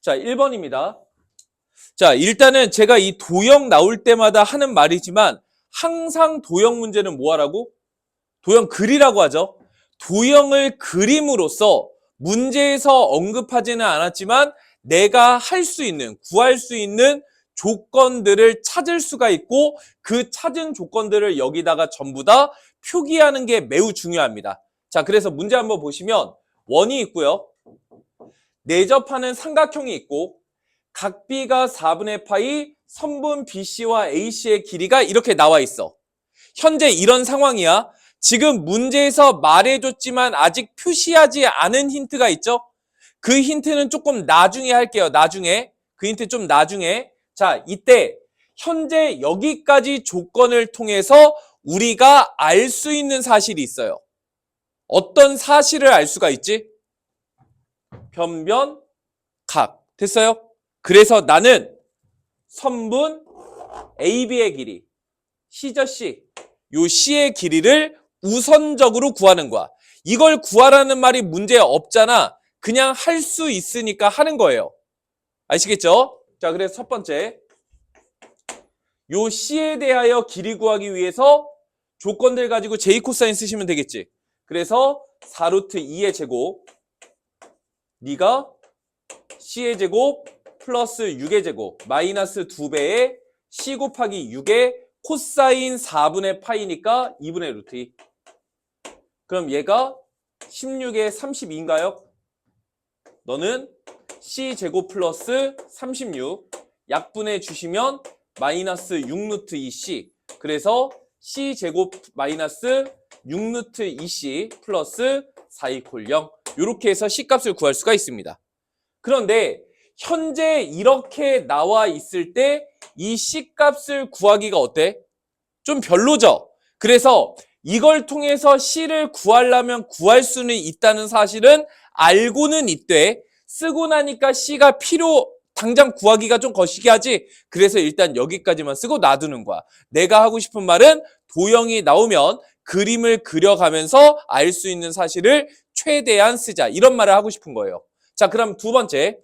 자, 1번입니다. 자, 일단은 제가 이 도형 나올 때마다 하는 말이지만 항상 도형 문제는 뭐 하라고? 도형 그리라고 하죠. 도형을 그림으로써 문제에서 언급하지는 않았지만 내가 할 수 있는, 구할 수 있는 조건들을 찾을 수가 있고 그 찾은 조건들을 여기다가 전부 다 표기하는 게 매우 중요합니다. 자, 그래서 문제 한번 보시면 원이 있고요. 내접하는 삼각형이 있고 각 B가 4분의 파이 선분 BC와 AC의 길이가 이렇게 나와 있어. 현재 이런 상황이야. 지금 문제에서 말해줬지만 아직 표시하지 않은 힌트가 있죠? 그 힌트는 조금 나중에 할게요. 나중에. 그 힌트 좀 나중에. 자, 이때 현재 여기까지 조건을 통해서 우리가 알 수 있는 사실이 있어요. 어떤 사실을 알 수가 있지? 변변, 각. 됐어요? 그래서 나는 선분 AB의 길이, C죠, C. 요 C의 길이를 우선적으로 구하는 거야. 이걸 구하라는 말이 문제 없잖아. 그냥 할 수 있으니까 하는 거예요. 아시겠죠? 자, 그래서 첫 번째. 요 C에 대하여 길이 구하기 위해서 조건들 가지고 J 코사인 쓰시면 되겠지. 그래서 4루트 2의 제곱. 네가 C의 제곱 플러스 6의 제곱 마이너스 2배의 C 곱하기 6의 코사인 4분의 파이니까 2분의 루트 2. 그럼 얘가 16의 32인가요? 너는 C 제곱 플러스 36 약분해 주시면 마이너스 6루트 2C. 그래서 C 제곱 마이너스 6루트 2C 플러스 4 이퀄 0. 이렇게 해서 C 값을 구할 수가 있습니다. 그런데 현재 이렇게 나와 있을 때 이 C 값을 구하기가 어때? 좀 별로죠? 그래서 이걸 통해서 C를 구하려면 구할 수는 있다는 사실은 알고는 있되 쓰고 나니까 C가 당장 구하기가 좀 거시기 하지. 그래서 일단 여기까지만 쓰고 놔두는 거야. 내가 하고 싶은 말은 도형이 나오면 그림을 그려가면서 알 수 있는 사실을 최대한 쓰자. 이런 말을 하고 싶은 거예요. 자, 그럼 두 번째.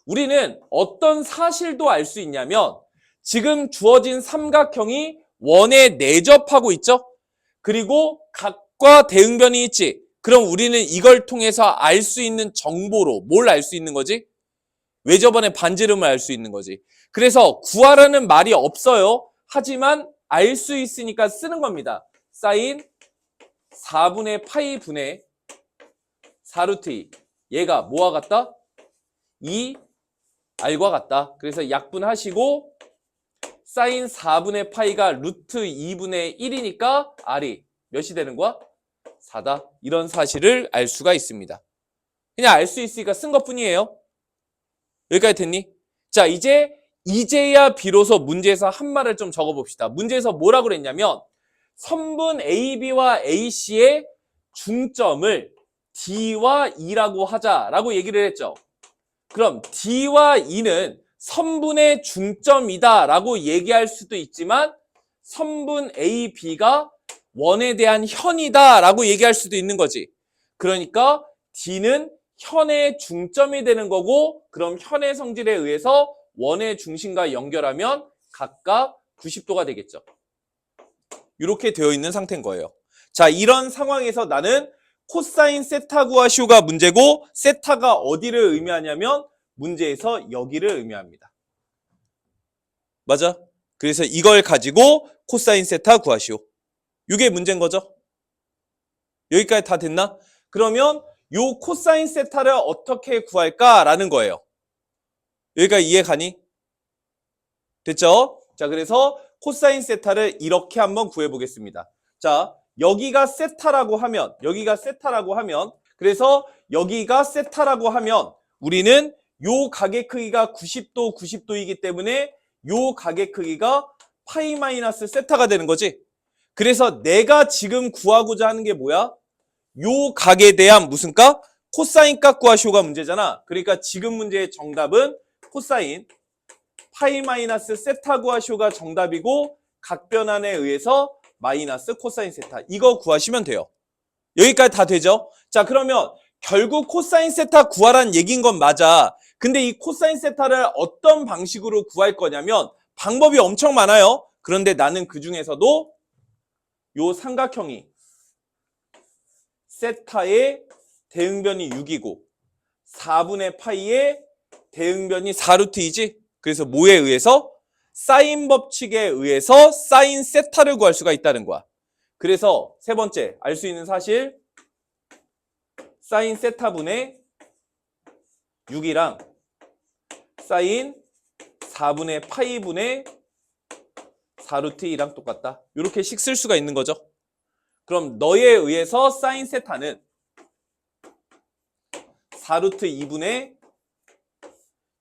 우리는 어떤 사실도 알 수 있냐면 지금 주어진 삼각형이 원에 내접하고 있죠? 그리고 각과 대응변이 있지? 그럼 우리는 이걸 통해서 알 수 있는 정보로 뭘 알 수 있는 거지? 외접원의 반지름을 알 수 있는 거지. 그래서 구하라는 말이 없어요. 하지만 알 수 있으니까 쓰는 겁니다. 사인 4분의 파이 분의 4루트 2. 얘가 뭐와 같다? 2 R과 같다. 그래서 약분하시고 사인 4분의 파이가 루트 2분의 1이니까 R이 몇이 되는 거야? 4다. 이런 사실을 알 수가 있습니다. 그냥 알 수 있으니까 쓴 것뿐이에요. 여기까지 됐니? 자, 이제야 비로소 문제에서 한 말을 좀 적어봅시다. 문제에서 뭐라고 그랬냐면 선분 AB와 AC의 중점을 D와 E라고 하자라고 얘기를 했죠. 그럼 D와 E는 선분의 중점이다 라고 얘기할 수도 있지만 선분 A, B가 원에 대한 현이다 라고 얘기할 수도 있는 거지. 그러니까 D는 현의 중점이 되는 거고 그럼 현의 성질에 의해서 원의 중심과 연결하면 각각 90도가 되겠죠. 이렇게 되어 있는 상태인 거예요. 자, 이런 상황에서 나는 코사인 세타 구하시오가 문제고 세타가 어디를 의미하냐면 문제에서 여기를 의미합니다. 맞아? 그래서 이걸 가지고 코사인 세타 구하시오. 이게 문제인 거죠? 여기까지 다 됐나? 그러면 요 코사인 세타를 어떻게 구할까라는 거예요. 여기까지 이해 가니? 됐죠? 자, 그래서 코사인 세타를 이렇게 한번 구해보겠습니다. 자, 여기가 세타라고 하면 그래서 여기가 세타라고 하면 우리는 요 각의 크기가 90도, 90도이기 때문에 요 각의 크기가 파이 마이너스 세타가 되는 거지. 그래서 내가 지금 구하고자 하는 게 뭐야? 요 각에 대한 무슨 값? 코사인 값 구하시오가 문제잖아. 그러니까 지금 문제의 정답은 코사인 파이 마이너스 세타 구하시오가 정답이고 각 변환에 의해서 마이너스 코사인 세타. 이거 구하시면 돼요. 여기까지 다 되죠? 자, 그러면 결국 코사인 세타 구하라는 얘기인 건 맞아. 근데 이 코사인 세타를 어떤 방식으로 구할 거냐면 방법이 엄청 많아요. 그런데 나는 그 중에서도 요 삼각형이 세타의 대응변이 6이고 4분의 파이의 대응변이 4루트이지. 그래서 뭐에 의해서? 사인 법칙에 의해서 사인 세타를 구할 수가 있다는 거야. 그래서 세 번째 알 수 있는 사실, 사인 세타분의 6이랑 사인 4분의 파이분의 4루트 2랑 똑같다. 이렇게 식 쓸 수가 있는 거죠. 그럼 너에 의해서 사인 세타는 4루트 2분의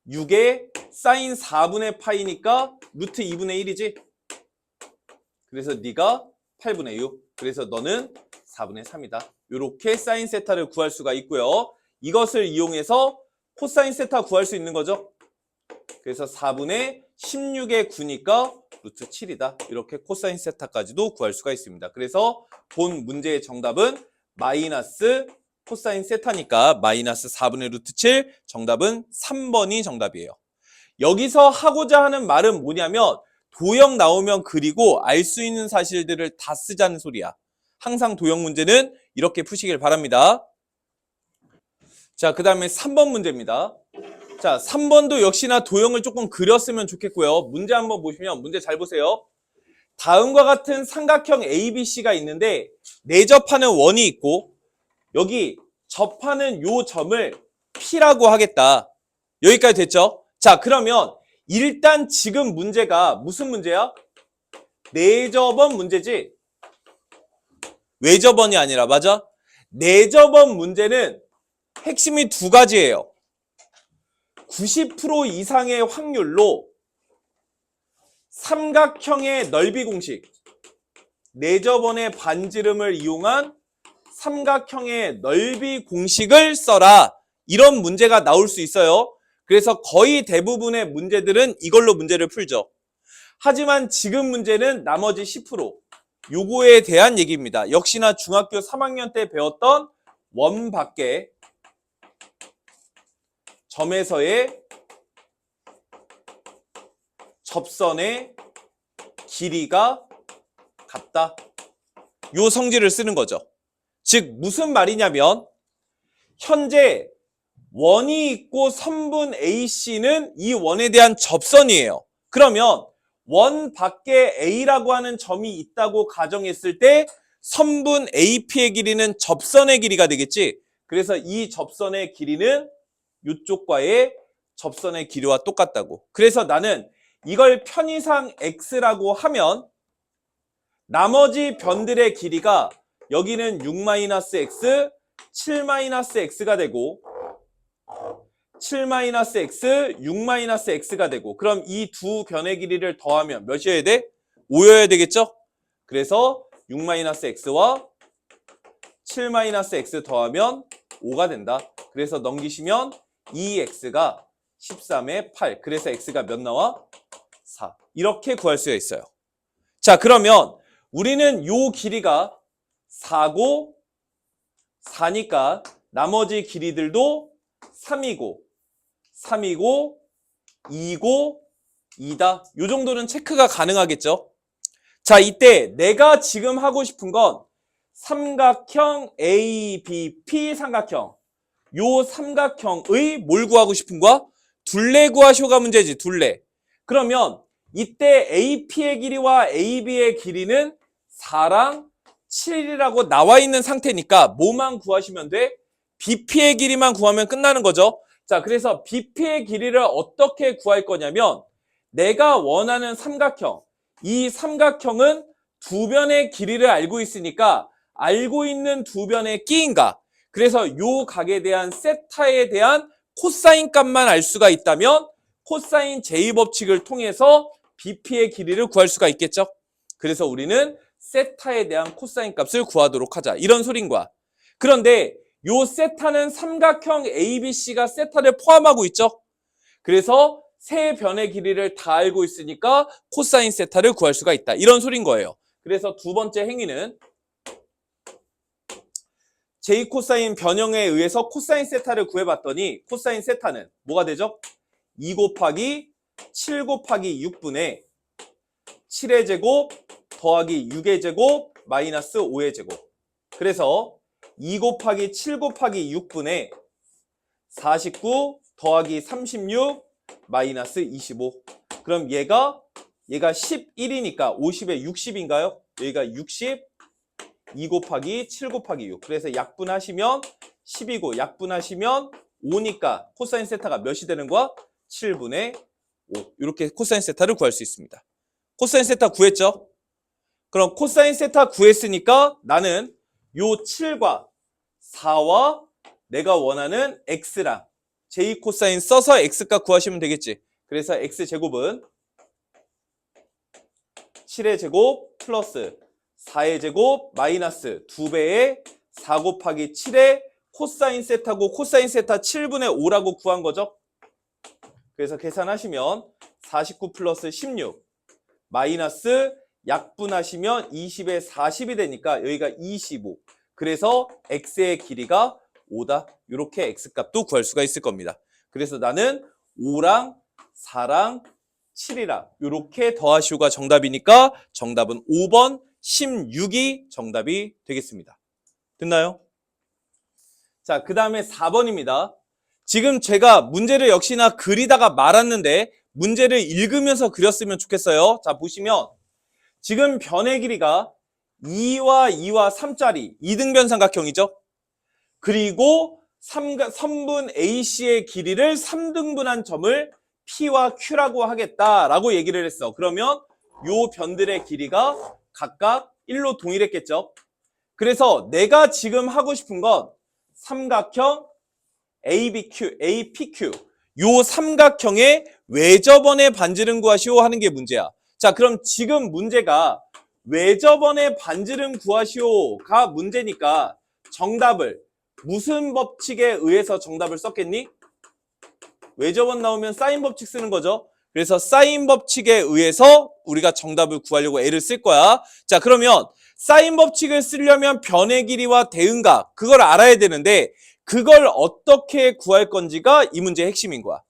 6에 사인 4분의 파이니까 루트 2분의 1이지. 그래서 네가 8분의 6. 그래서 너는 4분의 3이다. 이렇게 사인 세타를 구할 수가 있고요. 이것을 이용해서 코사인 세타 구할 수 있는 거죠. 그래서 4분의 16의 9니까 루트 7이다. 이렇게 코사인 세타까지도 구할 수가 있습니다. 그래서 본 문제의 정답은 마이너스 코사인 세타니까 마이너스 4분의 루트 7, 정답은 3번이 정답이에요. 여기서 하고자 하는 말은 뭐냐면 도형 나오면 그리고 알 수 있는 사실들을 다 쓰자는 소리야. 항상 도형 문제는 이렇게 푸시길 바랍니다. 자, 그 다음에 3번 문제입니다. 자, 3번도 역시나 도형을 조금 그렸으면 좋겠고요. 문제 한번 보시면 문제 잘 보세요. 다음과 같은 삼각형 ABC가 있는데 내접하는 원이 있고 여기 접하는 요 점을 P라고 하겠다. 여기까지 됐죠? 자, 그러면 일단 지금 문제가 무슨 문제야? 내접원 문제지? 외접원이 아니라, 맞아? 내접원 문제는 핵심이 두 가지예요. 90% 이상의 확률로 삼각형의 넓이 공식, 내접원의 반지름을 이용한 삼각형의 넓이 공식을 써라. 이런 문제가 나올 수 있어요. 그래서 거의 대부분의 문제들은 이걸로 문제를 풀죠. 하지만 지금 문제는 나머지 10%, 요거에 대한 얘기입니다. 역시나 중학교 3학년 때 배웠던 원 밖에 점에서의 접선의 길이가 같다. 요 성질을 쓰는 거죠. 즉 무슨 말이냐면 현재 원이 있고 선분 AC는 이 원에 대한 접선이에요. 그러면 원 밖에 A라고 하는 점이 있다고 가정했을 때 선분 AP의 길이는 접선의 길이가 되겠지. 그래서 이 접선의 길이는 이쪽과의 접선의 길이와 똑같다고. 그래서 나는 이걸 편의상 X라고 하면 나머지 변들의 길이가 여기는 6-X, 7-X가 되고 7-X, 6-X가 되고 그럼 이 두 변의 길이를 더하면 몇이어야 돼? 5여야 되겠죠? 그래서 6-X와 7-X 더하면 5가 된다. 그래서 넘기시면 2X가 13의 8. 그래서 X가 몇 나와? 4. 이렇게 구할 수가 있어요. 자, 그러면 우리는 요 길이가 4고 4니까 나머지 길이들도 3이고 2고 2다. 요 정도는 체크가 가능하겠죠? 자, 이때 내가 지금 하고 싶은 건 삼각형 ABP 삼각형. 요 삼각형의 뭘 구하고 싶은 거야? 둘레 구하쇼가 문제지, 둘레. 그러면 이때 AP의 길이와 AB의 길이는 4랑 7이라고 나와 있는 상태니까 뭐만 구하시면 돼? BP의 길이만 구하면 끝나는 거죠. 자, 그래서 BP의 길이를 어떻게 구할 거냐면 내가 원하는 삼각형, 이 삼각형은 두 변의 길이를 알고 있으니까 알고 있는 두 변의 끼인가. 그래서 요 각에 대한 세타에 대한 코사인 값만 알 수가 있다면 코사인 제2법칙을 통해서 BP의 길이를 구할 수가 있겠죠. 그래서 우리는 세타에 대한 코사인 값을 구하도록 하자. 이런 소린 거야. 그런데 요 세타는 삼각형 ABC가 세타를 포함하고 있죠. 그래서 세 변의 길이를 다 알고 있으니까 코사인 세타를 구할 수가 있다. 이런 소린 거예요. 그래서 두 번째 행위는 J 코사인 변형에 의해서 코사인 세타를 구해봤더니 코사인 세타는 뭐가 되죠? 2 곱하기 7 곱하기 6분의 7의 제곱 더하기 6의 제곱 마이너스 5의 제곱. 그래서 2 곱하기 7 곱하기 6분의 49 더하기 36 마이너스 25. 그럼 얘가 11이니까 50에 60인가요? 여기가 60, 2 곱하기 7 곱하기 6. 그래서 약분하시면 10이고 약분하시면 5니까 코사인 세타가 몇이 되는 거야? 7분의 5. 이렇게 코사인 세타를 구할 수 있습니다. 코사인 세타 구했죠? 그럼 코사인 세타 구했으니까 나는 요 7과 4와 내가 원하는 x랑 j 코사인 써서 x값 구하시면 되겠지. 그래서 x제곱은 7의 제곱 플러스 4의 제곱 마이너스 2배의 4 곱하기 7의 코사인 세타고 코사인 세타 7분의 5라고 구한 거죠. 그래서 계산하시면 49 플러스 16 마이너스 약분하시면 20에 40이 되니까 여기가 25. 그래서 x의 길이가 5다. 이렇게 x값도 구할 수가 있을 겁니다. 그래서 나는 5랑 4랑 7이랑 이렇게 더하시오가 정답이니까 정답은 5번 16이 정답이 되겠습니다. 됐나요? 자, 그 다음에 4번입니다. 지금 제가 문제를 역시나 그리다가 말았는데 문제를 읽으면서 그렸으면 좋겠어요. 자, 보시면 지금 변의 길이가 2와 2와 3짜리 이등변 삼각형이죠. 그리고 선분 AC의 길이를 3등분한 점을 P와 Q라고 하겠다라고 얘기를 했어. 그러면 요 변들의 길이가 각각 1로 동일했겠죠. 그래서 내가 지금 하고 싶은 건 삼각형 APQ 요 삼각형의 외접원의 반지름 구하시오 하는 게 문제야. 자, 그럼 지금 문제가 외접원의 반지름 구하시오가 문제니까 정답을 무슨 법칙에 의해서 정답을 썼겠니? 외접원 나오면 사인 법칙 쓰는 거죠. 그래서 사인 법칙에 의해서 우리가 정답을 구하려고 애를 쓸 거야. 자, 그러면 사인 법칙을 쓰려면 변의 길이와 대응각 그걸 알아야 되는데 그걸 어떻게 구할 건지가 이 문제의 핵심인 거야.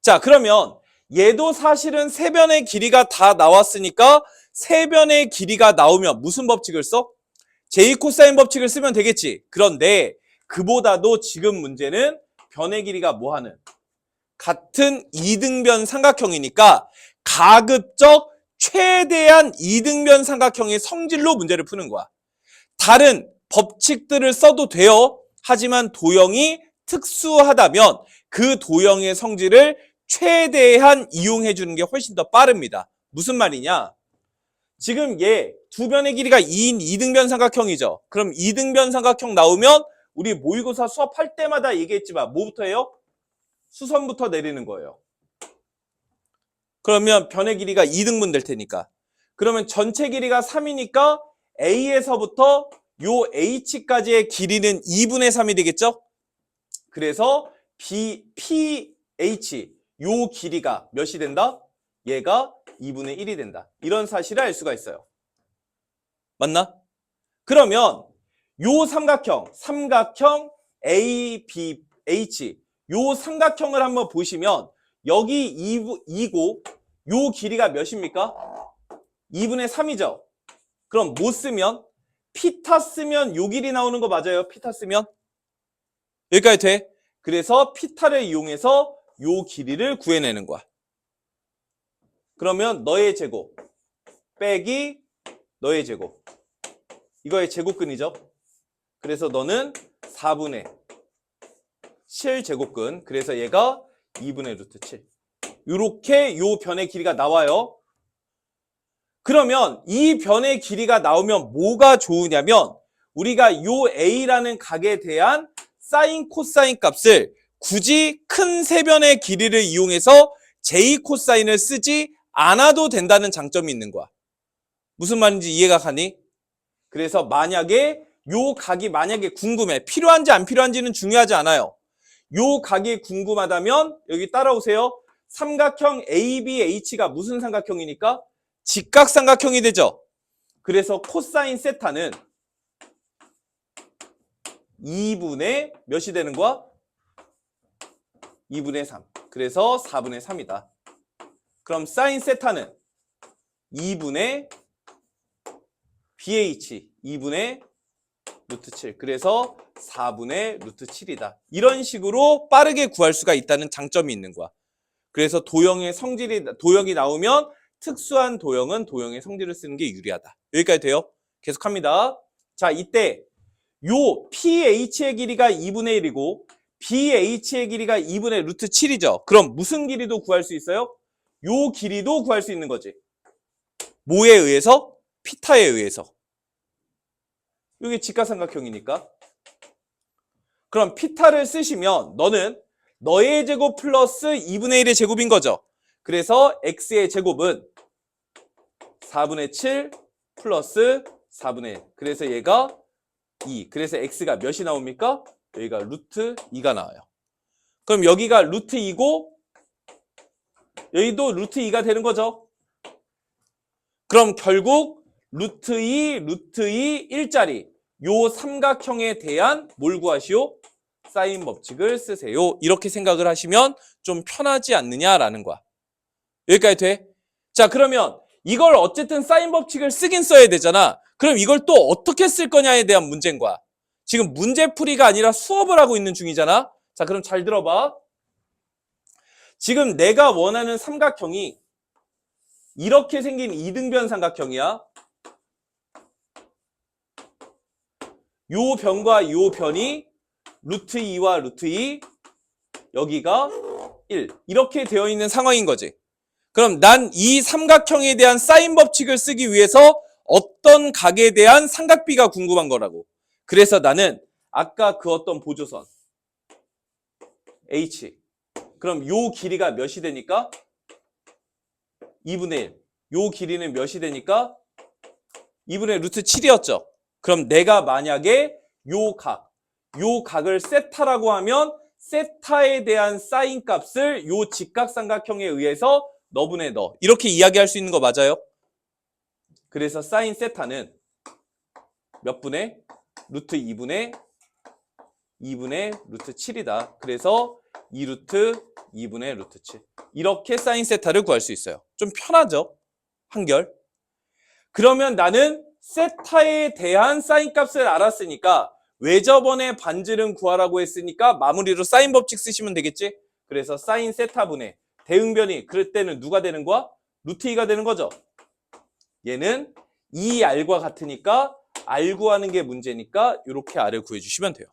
자, 그러면 얘도 사실은 세 변의 길이가 다 나왔으니까 세 변의 길이가 나오면 무슨 법칙을 써? J 코사인 법칙을 쓰면 되겠지. 그런데 그보다도 지금 문제는 변의 길이가 뭐하는? 같은 이등변 삼각형이니까 가급적 최대한 이등변 삼각형의 성질로 문제를 푸는 거야. 다른 법칙들을 써도 돼요. 하지만 도형이 특수하다면 그 도형의 성질을 최대한 이용해 주는 게 훨씬 더 빠릅니다. 무슨 말이냐? 지금 얘 두 변의 길이가 2인 이등변 삼각형이죠. 그럼 이등변 삼각형 나오면 우리 모의고사 수업할 때마다 얘기했지만 뭐부터 해요? 수선부터 내리는 거예요. 그러면 변의 길이가 2등분 될 테니까. 그러면 전체 길이가 3이니까 A에서부터 요 H까지의 길이는 2분의 3이 되겠죠? 그래서 PH 요 길이가 몇이 된다? 얘가 2분의 1이 된다. 이런 사실을 알 수가 있어요. 맞나? 그러면 요 삼각형 ABH 요 삼각형을 한번 보시면 여기 2고 요 길이가 몇입니까? 2분의 3이죠. 그럼 뭐 쓰면? 피타 쓰면 요 길이 나오는 거 맞아요? 피타 쓰면? 여기까지 돼? 그래서 피타를 이용해서 요 길이를 구해내는 거야. 그러면 너의 제곱 빼기 너의 제곱 이거의 제곱근이죠. 그래서 너는 4분의 7 제곱근. 그래서 얘가 2분의 루트 7. 이렇게 요 변의 길이가 나와요. 그러면 이 변의 길이가 나오면 뭐가 좋으냐면 우리가 요 A라는 각에 대한 사인 코사인 값을 굳이 큰 세변의 길이를 이용해서 J 코사인을 쓰지 않아도 된다는 장점이 있는 거야. 무슨 말인지 이해가 가니? 그래서 만약에 요 각이 만약에 궁금해. 필요한지 안 필요한지는 중요하지 않아요. 요 각이 궁금하다면 여기 따라오세요. 삼각형 ABH가 무슨 삼각형이니까? 직각삼각형이 되죠. 그래서 코사인 세타는 2분의 몇이 되는 거야? 2분의 3. 그래서 4분의 3이다. 그럼 사인 세타는 2분의 BH 2분의 루트 7. 그래서 4분의 루트 7이다. 이런 식으로 빠르게 구할 수가 있다는 장점이 있는 거야. 그래서 도형의 도형이 나오면 특수한 도형은 도형의 성질을 쓰는 게 유리하다. 여기까지 돼요? 계속합니다. 자, 이때 요 PH의 길이가 2분의 1이고 BH의 길이가 2분의 루트 7이죠. 그럼 무슨 길이도 구할 수 있어요? 요 길이도 구할 수 있는 거지. 뭐에 의해서? 피타에 의해서. 이게 직각삼각형이니까. 그럼 피타를 쓰시면 너는 너의 제곱 플러스 2분의 1의 제곱인 거죠. 그래서 x의 제곱은 4분의 7 플러스 4분의 1. 그래서 얘가 2. 그래서 x가 몇이 나옵니까? 여기가 루트 2가 나와요. 그럼 여기가 루트 2고 여기도 루트 2가 되는 거죠. 그럼 결국 루트 2, 루트 2, 1짜리 요 삼각형에 대한 뭘 구하시오? 사인 법칙을 쓰세요. 이렇게 생각을 하시면 좀 편하지 않느냐라는 거야. 여기까지 돼? 자, 그러면 이걸 어쨌든 사인 법칙을 쓰긴 써야 되잖아. 그럼 이걸 또 어떻게 쓸 거냐에 대한 문제인 거야. 지금 문제풀이가 아니라 수업을 하고 있는 중이잖아. 자, 그럼 잘 들어봐. 지금 내가 원하는 삼각형이 이렇게 생긴 이등변 삼각형이야. 요 변과 요 변이 루트 2와 루트 2, 여기가 1. 이렇게 되어 있는 상황인 거지. 그럼 난 이 삼각형에 대한 사인 법칙을 쓰기 위해서 어떤 각에 대한 삼각비가 궁금한 거라고. 그래서 나는 아까 그 어떤 보조선 H. 그럼 요 길이가 몇이 되니까? 2분의 1. 요 길이는 몇이 되니까? 2분의 루트 7이었죠. 그럼 내가 만약에 요 각을 세타라고 하면 세타에 대한 사인 값을 요 직각삼각형에 의해서 너분의 너. 이렇게 이야기할 수 있는 거 맞아요? 그래서 사인 세타는 몇 분의? 루트 2분의 루트 7이다. 그래서 2루트 2분의 루트 7. 이렇게 사인 세타를 구할 수 있어요. 좀 편하죠? 한결. 그러면 나는 세타에 대한 사인 값을 알았으니까 왜 저번에 반지름 구하라고 했으니까 마무리로 사인 법칙 쓰시면 되겠지? 그래서 사인 세타분의 대응변이 그럴 때는 누가 되는 거야? 루트 2가 되는 거죠. 얘는 2r과 같으니까 r 구하는 게 문제니까 이렇게 r을 구해주시면 돼요.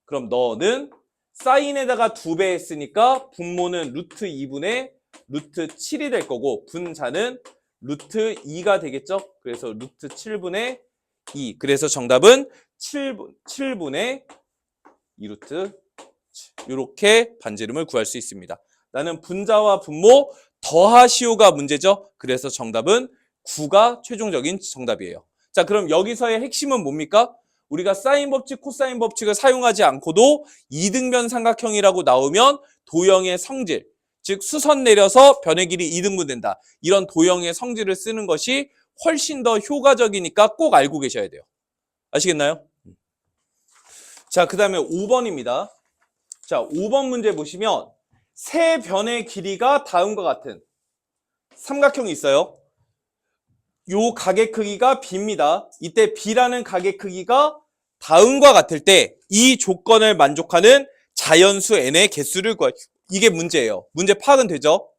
그럼 너는 사인에다가 2배 했으니까 분모는 루트 2분의 루트 7이 될 거고 분자는 루트 2가 되겠죠? 그래서 루트 7분의 2. 그래서 정답은 7분의 2루트 7. 이렇게 반지름을 구할 수 있습니다. 나는 분자와 분모 더하시오가 문제죠? 그래서 정답은 9가 최종적인 정답이에요. 자, 그럼 여기서의 핵심은 뭡니까? 우리가 사인 법칙, 코사인 법칙을 사용하지 않고도 이등변 삼각형이라고 나오면 도형의 성질, 즉 수선 내려서 변의 길이 2등분 된다. 이런 도형의 성질을 쓰는 것이 훨씬 더 효과적이니까 꼭 알고 계셔야 돼요. 아시겠나요? 자, 그 다음에 5번입니다. 자, 5번 문제 보시면 세 변의 길이가 다음과 같은 삼각형이 있어요. 요 각의 크기가 b입니다. 이때 b라는 각의 크기가 다음과 같을 때 이 조건을 만족하는 자연수 n의 개수를 구하시오. 이게 문제예요. 문제 파악은 되죠?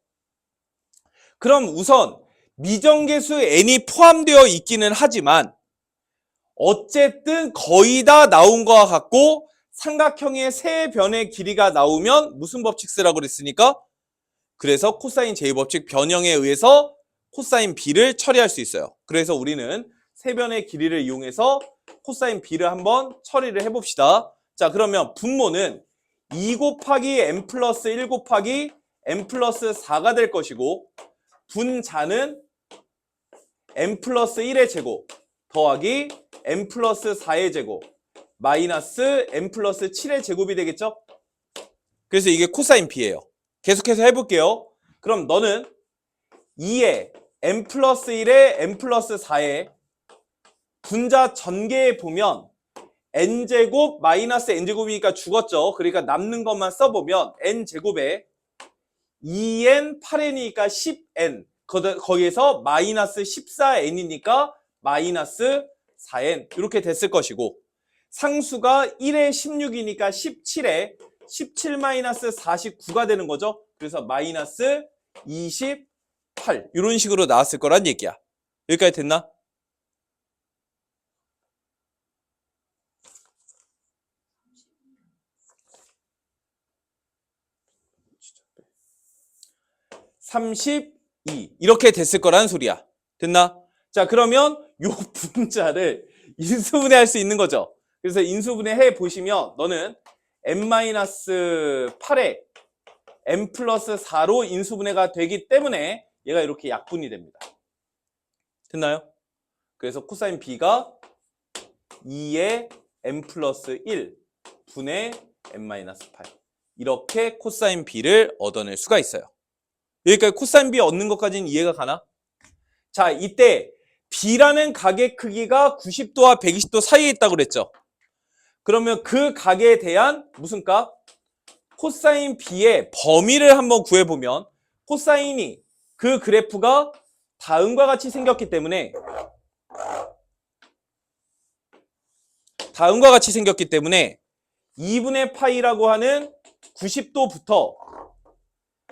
그럼 우선 미정계수 n이 포함되어 있기는 하지만 어쨌든 거의 다 나온 것과 같고 삼각형의 세 변의 길이가 나오면 무슨 법칙 쓰라고 그랬으니까? 그래서 코사인 제곱법칙 변형에 의해서 코사인 b를 처리할 수 있어요. 그래서 우리는 세 변의 길이를 이용해서 코사인 b를 한번 처리를 해봅시다. 자, 그러면 분모는 2 곱하기 n 플러스 1 곱하기 n 플러스 4가 될 것이고 분자는 n 플러스 1의 제곱 더하기 n 플러스 4의 제곱 마이너스 n 플러스 7의 제곱이 되겠죠? 그래서 이게 코사인 b예요. 계속해서 해볼게요. 그럼 너는 2의 n 플러스 1에 n 플러스 4에 분자 전개에 보면 n제곱 마이너스 n제곱이니까 죽었죠. 그러니까 남는 것만 써보면 n제곱에 2n 8n이니까 10n 거기에서 마이너스 14n이니까 마이너스 4n 이렇게 됐을 것이고 상수가 1에 16이니까 17에 17 마이너스 49가 되는 거죠. 그래서 마이너스 28 이런 식으로 나왔을 거란 얘기야. 여기까지 됐나? (32) 이렇게 됐을 거라는 소리야. 됐나? 자, 그러면 요 분자를 인수분해할 수 있는 거죠. 그래서 인수분해해 보시면 너는 n-8에 n 플러스 4로 인수분해가 되기 때문에 얘가 이렇게 약분이 됩니다. 됐나요? 그래서 코사인 b가 2의 n 플러스 1 분의 n-8 이렇게 코사인 b를 얻어낼 수가 있어요. 여기까지 코사인 b 얻는 것까지는 이해가 가나? 자, 이때 b라는 각의 크기가 90도와 120도 사이에 있다고 그랬죠. 그러면 그 각에 대한 무슨 값? 코사인 b의 범위를 한번 구해보면 코사인이 그 그래프가 다음과 같이 생겼기 때문에 2분의 파이라고 하는 90도부터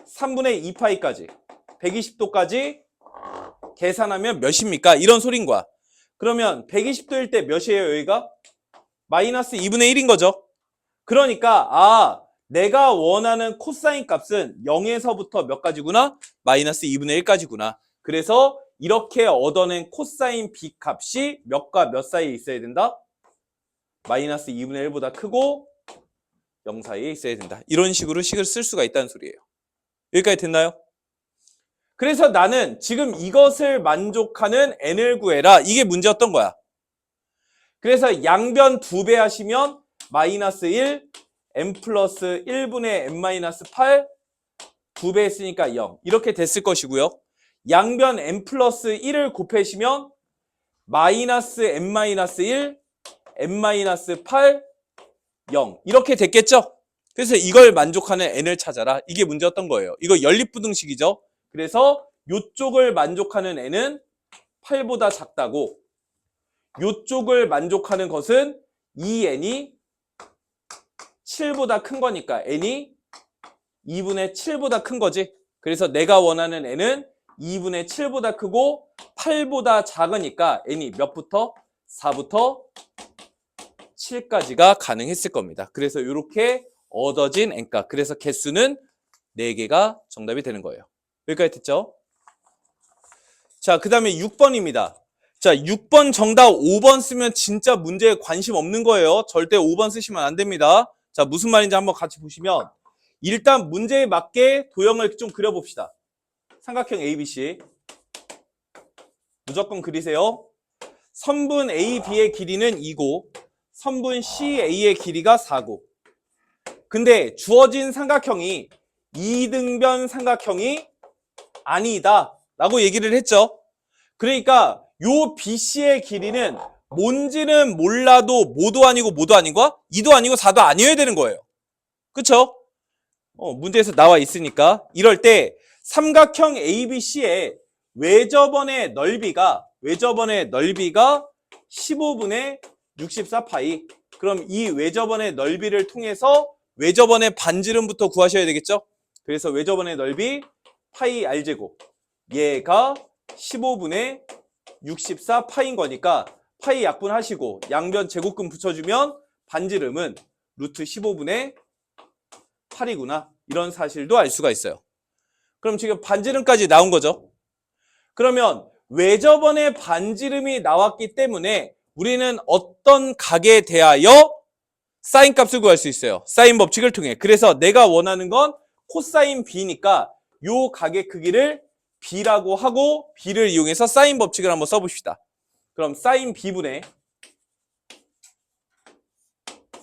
3분의 2파이까지 120도까지 계산하면 몇입니까? 이런 소린 거야. 그러면 120도일 때 몇이에요? 여기가? 마이너스 2분의 1인 거죠. 그러니까 내가 원하는 코사인 값은 0에서부터 몇 가지구나? 마이너스 2분의 1까지구나. 그래서 이렇게 얻어낸 코사인 b 값이 몇과 몇 사이에 있어야 된다? 마이너스 2분의 1보다 크고 0 사이에 있어야 된다. 이런 식으로 식을 쓸 수가 있다는 소리예요. 여기까지 됐나요? 그래서 나는 지금 이것을 만족하는 n을 구해라. 이게 문제였던 거야. 그래서 양변 2배 하시면 마이너스 1, n 플러스 1분의 n-8 2배 했으니까 0 이렇게 됐을 것이고요. 양변 n 플러스 1을 곱하시면 마이너스 n-1, n-8 0 이렇게 됐겠죠? 그래서 이걸 만족하는 n을 찾아라. 이게 문제였던 거예요. 이거 연립부등식이죠. 그래서 이쪽을 만족하는 n은 8보다 작다고 이쪽을 만족하는 것은 2n이 7보다 큰 거니까 n이 2분의 7보다 큰 거지. 그래서 내가 원하는 n은 2분의 7보다 크고 8보다 작으니까 n이 몇부터? 4부터 7까지가 가능했을 겁니다. 그래서 이렇게 얻어진 n값. 그래서 개수는 4개가 정답이 되는 거예요. 여기까지 됐죠? 자, 그 다음에 6번입니다. 자, 6번 정답 5번 쓰면 진짜 문제에 관심 없는 거예요. 절대 5번 쓰시면 안 됩니다. 자, 무슨 말인지 한번 같이 보시면 일단 문제에 맞게 도형을 좀 그려봅시다. 삼각형 ABC 무조건 그리세요. 선분 AB의 길이는 2고 선분 CA의 길이가 4고 근데 주어진 삼각형이 이등변 삼각형이 아니다 라고 얘기를 했죠. 그러니까 요 BC의 길이는 뭔지는 몰라도 뭐도 아니고 뭐도 아니고 2도 아니고 4도 아니어야 되는 거예요. 그쵸? 문제에서 나와 있으니까 이럴 때 삼각형 ABC의 외접원의 넓이가 15분의 64파이 그럼 이 외접원의 넓이를 통해서 외접원의 반지름부터 구하셔야 되겠죠? 그래서 외접원의 넓이 파이 r제곱 얘가 15분의 64파인 거니까 파이 약분하시고 양변 제곱근 붙여주면 반지름은 루트 15분의 8이구나. 이런 사실도 알 수가 있어요. 그럼 지금 반지름까지 나온 거죠. 그러면 외접원의 반지름이 나왔기 때문에 우리는 어떤 각에 대하여 사인 값을 구할 수 있어요. 사인 법칙을 통해. 그래서 내가 원하는 건 코사인 b니까 요 각의 크기를 b라고 하고 b를 이용해서 사인 법칙을 한번 써봅시다. 그럼 사인 b분의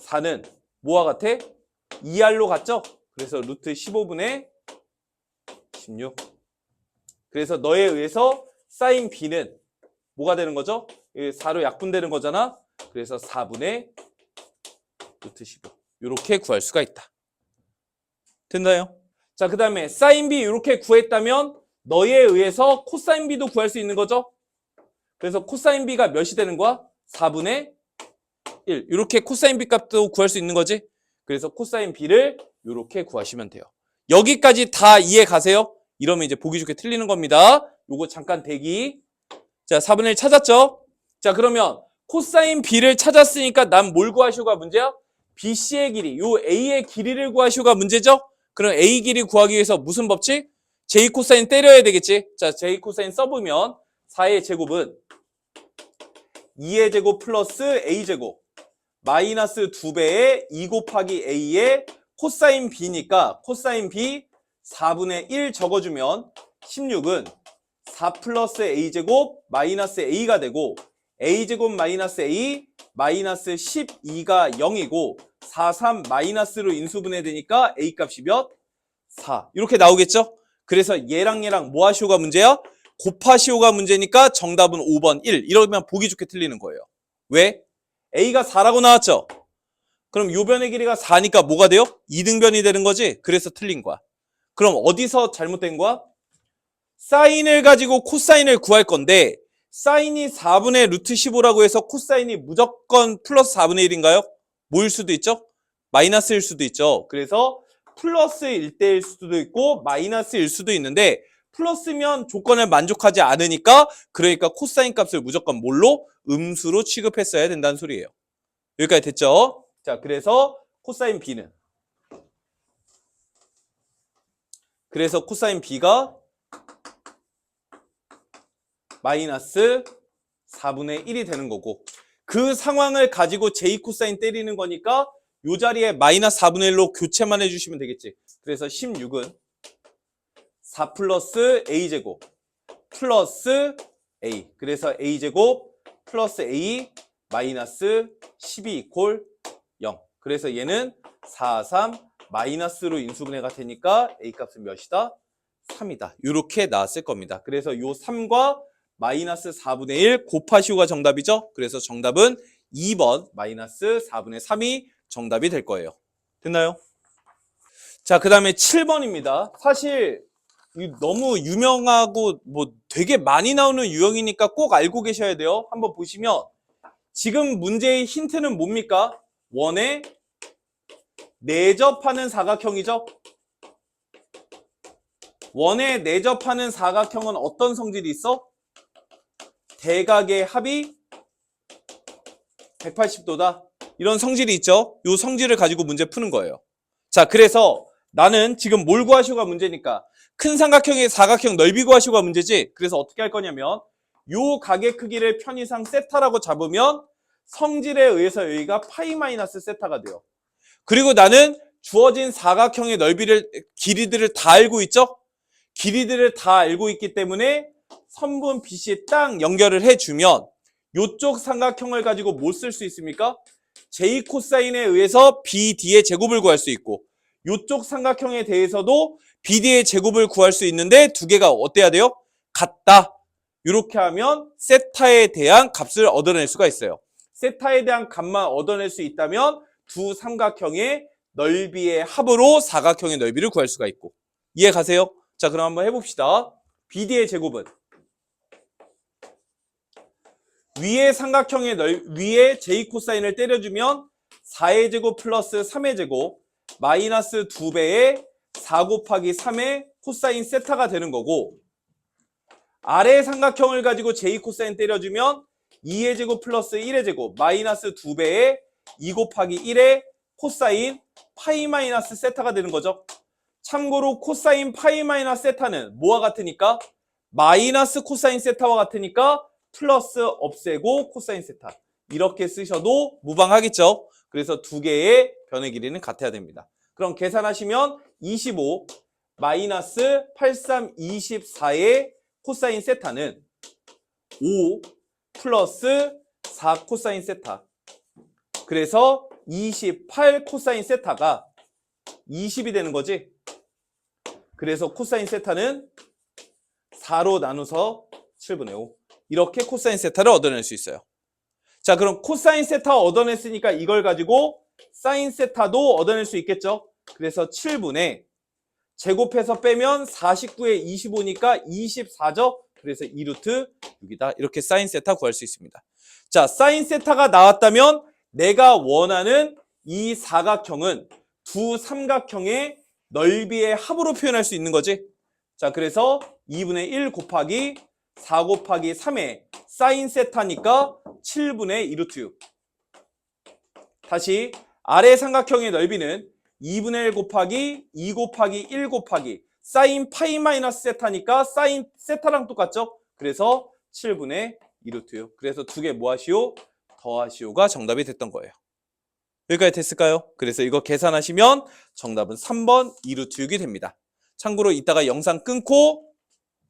4는 뭐와 같아? 2r로 같죠? 그래서 루트 15분의 16 그래서 너에 의해서 사인 b는 뭐가 되는 거죠? 4로 약분되는 거잖아. 그래서 4분의 루트 15. 이렇게 구할 수가 있다. 됐나요? 자, 그 다음에 사인 B 이렇게 구했다면 너에 의해서 코사인 B도 구할 수 있는 거죠? 그래서 코사인 B가 몇이 되는 거야? 4분의 1. 이렇게 코사인 B 값도 구할 수 있는 거지? 그래서 코사인 B를 이렇게 구하시면 돼요. 여기까지 다 이해 가세요? 이러면 이제 보기 좋게 틀리는 겁니다. 요거 잠깐 대기. 자, 4분의 1 찾았죠? 자, 그러면 코사인 B를 찾았으니까 난 뭘 구하시오가 문제야? BC의 길이, 요 A의 길이를 구하시오가 문제죠? 그럼 A 길이 구하기 위해서 무슨 법칙? J 코사인 때려야 되겠지? 자, J 코사인 써보면 4의 제곱은 2의 제곱 플러스 A 제곱 마이너스 2배의 2 곱하기 A의 코사인 B니까 코사인 B 4분의 1 적어주면 16은 4 플러스 A제곱 마이너스 A가 되고 A제곱 마이너스 A 마이너스 12가 0이고 4, 3 마이너스로 인수분해 되니까 A 값이 몇? 4. 이렇게 나오겠죠? 그래서 얘랑 뭐 하시오가 문제야? 곱하시오가 문제니까 정답은 5번 1. 이러면 보기 좋게 틀리는 거예요. 왜? A가 4라고 나왔죠? 그럼 요 변의 길이가 4니까 뭐가 돼요? 2등변이 되는 거지? 그래서 틀린 거야. 그럼 어디서 잘못된 거야? 사인을 가지고 코사인을 구할 건데 사인이 4분의 루트 15라고 해서 코사인이 무조건 플러스 4분의 1인가요? 뭐일 수도 있죠? 마이너스일 수도 있죠. 그래서 플러스일 때일 수도 있고 마이너스일 수도 있는데 플러스면 조건을 만족하지 않으니까 그러니까 코사인 값을 무조건 뭘로? 음수로 취급했어야 된다는 소리예요. 여기까지 됐죠? 자, 그래서 코사인 B는 그래서 코사인 B가 마이너스 4분의 1이 되는 거고 그 상황을 가지고 J 코사인 때리는 거니까 이 자리에 마이너스 4분의 1로 교체만 해주시면 되겠지. 그래서 16은 4 플러스 A제곱 플러스 A 그래서 A제곱 플러스 A 마이너스 12 이퀄 0 그래서 얘는 4, 3 마이너스로 인수분해가 되니까 A 값은 몇이다? 3이다. 이렇게 나왔을 겁니다. 그래서 요 3과 마이너스 4분의 1 곱하시오가 정답이죠. 그래서 정답은 2번 마이너스 4분의 3이 정답이 될 거예요. 됐나요? 자, 그 다음에 7번입니다. 사실 너무 유명하고 뭐 되게 많이 나오는 유형이니까 꼭 알고 계셔야 돼요. 한번 보시면 지금 문제의 힌트는 뭡니까? 원에 내접하는 사각형이죠. 원에 내접하는 사각형은 어떤 성질이 있어? 대각의 합이 180도다. 이런 성질이 있죠. 이 성질을 가지고 문제 푸는 거예요. 자, 그래서 나는 지금 뭘 구하시오가 문제니까 큰 삼각형의 사각형 넓이 구하시오가 문제지. 그래서 어떻게 할 거냐면 요 각의 크기를 편의상 세타라고 잡으면 성질에 의해서 여기가 파이 마이너스 세타가 돼요. 그리고 나는 주어진 사각형의 넓이를 길이들을 다 알고 있죠. 길이들을 다 알고 있기 때문에 선분 BC 딱 연결을 해주면 이쪽 삼각형을 가지고 뭐 쓸 수 있습니까? J 코사인에 의해서 BD의 제곱을 구할 수 있고 이쪽 삼각형에 대해서도 BD의 제곱을 구할 수 있는데 두 개가 어때야 돼요? 같다. 이렇게 하면 세타에 대한 값을 얻어낼 수가 있어요. 세타에 대한 값만 얻어낼 수 있다면 두 삼각형의 넓이의 합으로 사각형의 넓이를 구할 수가 있고. 이해 가세요? 자, 그럼 한번 해봅시다. BD의 제곱은 위에 삼각형의 위에 J 코사인을 때려주면 4의 제곱 플러스 3의 제곱 마이너스 2배의 4 곱하기 3의 코사인 세타가 되는 거고 아래 삼각형을 가지고 J 코사인 때려주면 2의 제곱 플러스 1의 제곱 마이너스 2배의 2 곱하기 1의 코사인 파이 마이너스 세타가 되는 거죠. 참고로 코사인 파이 마이너스 세타는 뭐와 같으니까? 마이너스 코사인 세타와 같으니까 플러스 없애고 코사인 세타. 이렇게 쓰셔도 무방하겠죠. 그래서 두 개의 변의 길이는 같아야 됩니다. 그럼 계산하시면 25 마이너스 83 24의 코사인 세타는 5 플러스 4 코사인 세타. 그래서 28 코사인 세타가 20이 되는 거지. 그래서 코사인 세타는 4로 나눠서 7분의 5. 이렇게 코사인 세타를 얻어낼 수 있어요. 자, 그럼 코사인 세타 얻어냈으니까 이걸 가지고 사인 세타도 얻어낼 수 있겠죠. 그래서 7분의 제곱해서 빼면 49에 25니까 24죠. 그래서 2루트 6이다. 이렇게 사인 세타 구할 수 있습니다. 자, 사인 세타가 나왔다면 내가 원하는 이 사각형은 두 삼각형의 넓이의 합으로 표현할 수 있는 거지. 자, 그래서 2분의 1 곱하기 4 곱하기 3의 사인 세타니까 7분의 2루트 6. 다시 아래 삼각형의 넓이는 2분의 1 곱하기 2 곱하기 1 곱하기 사인 파이 마이너스 세타니까 사인 세타랑 똑같죠? 그래서 7분의 2루트 6. 그래서 두 개 뭐 하시오? 더하시오가 정답이 됐던 거예요. 여기까지 됐을까요? 그래서 이거 계산하시면 정답은 3번 2루트 6이 됩니다. 참고로 이따가 영상 끊고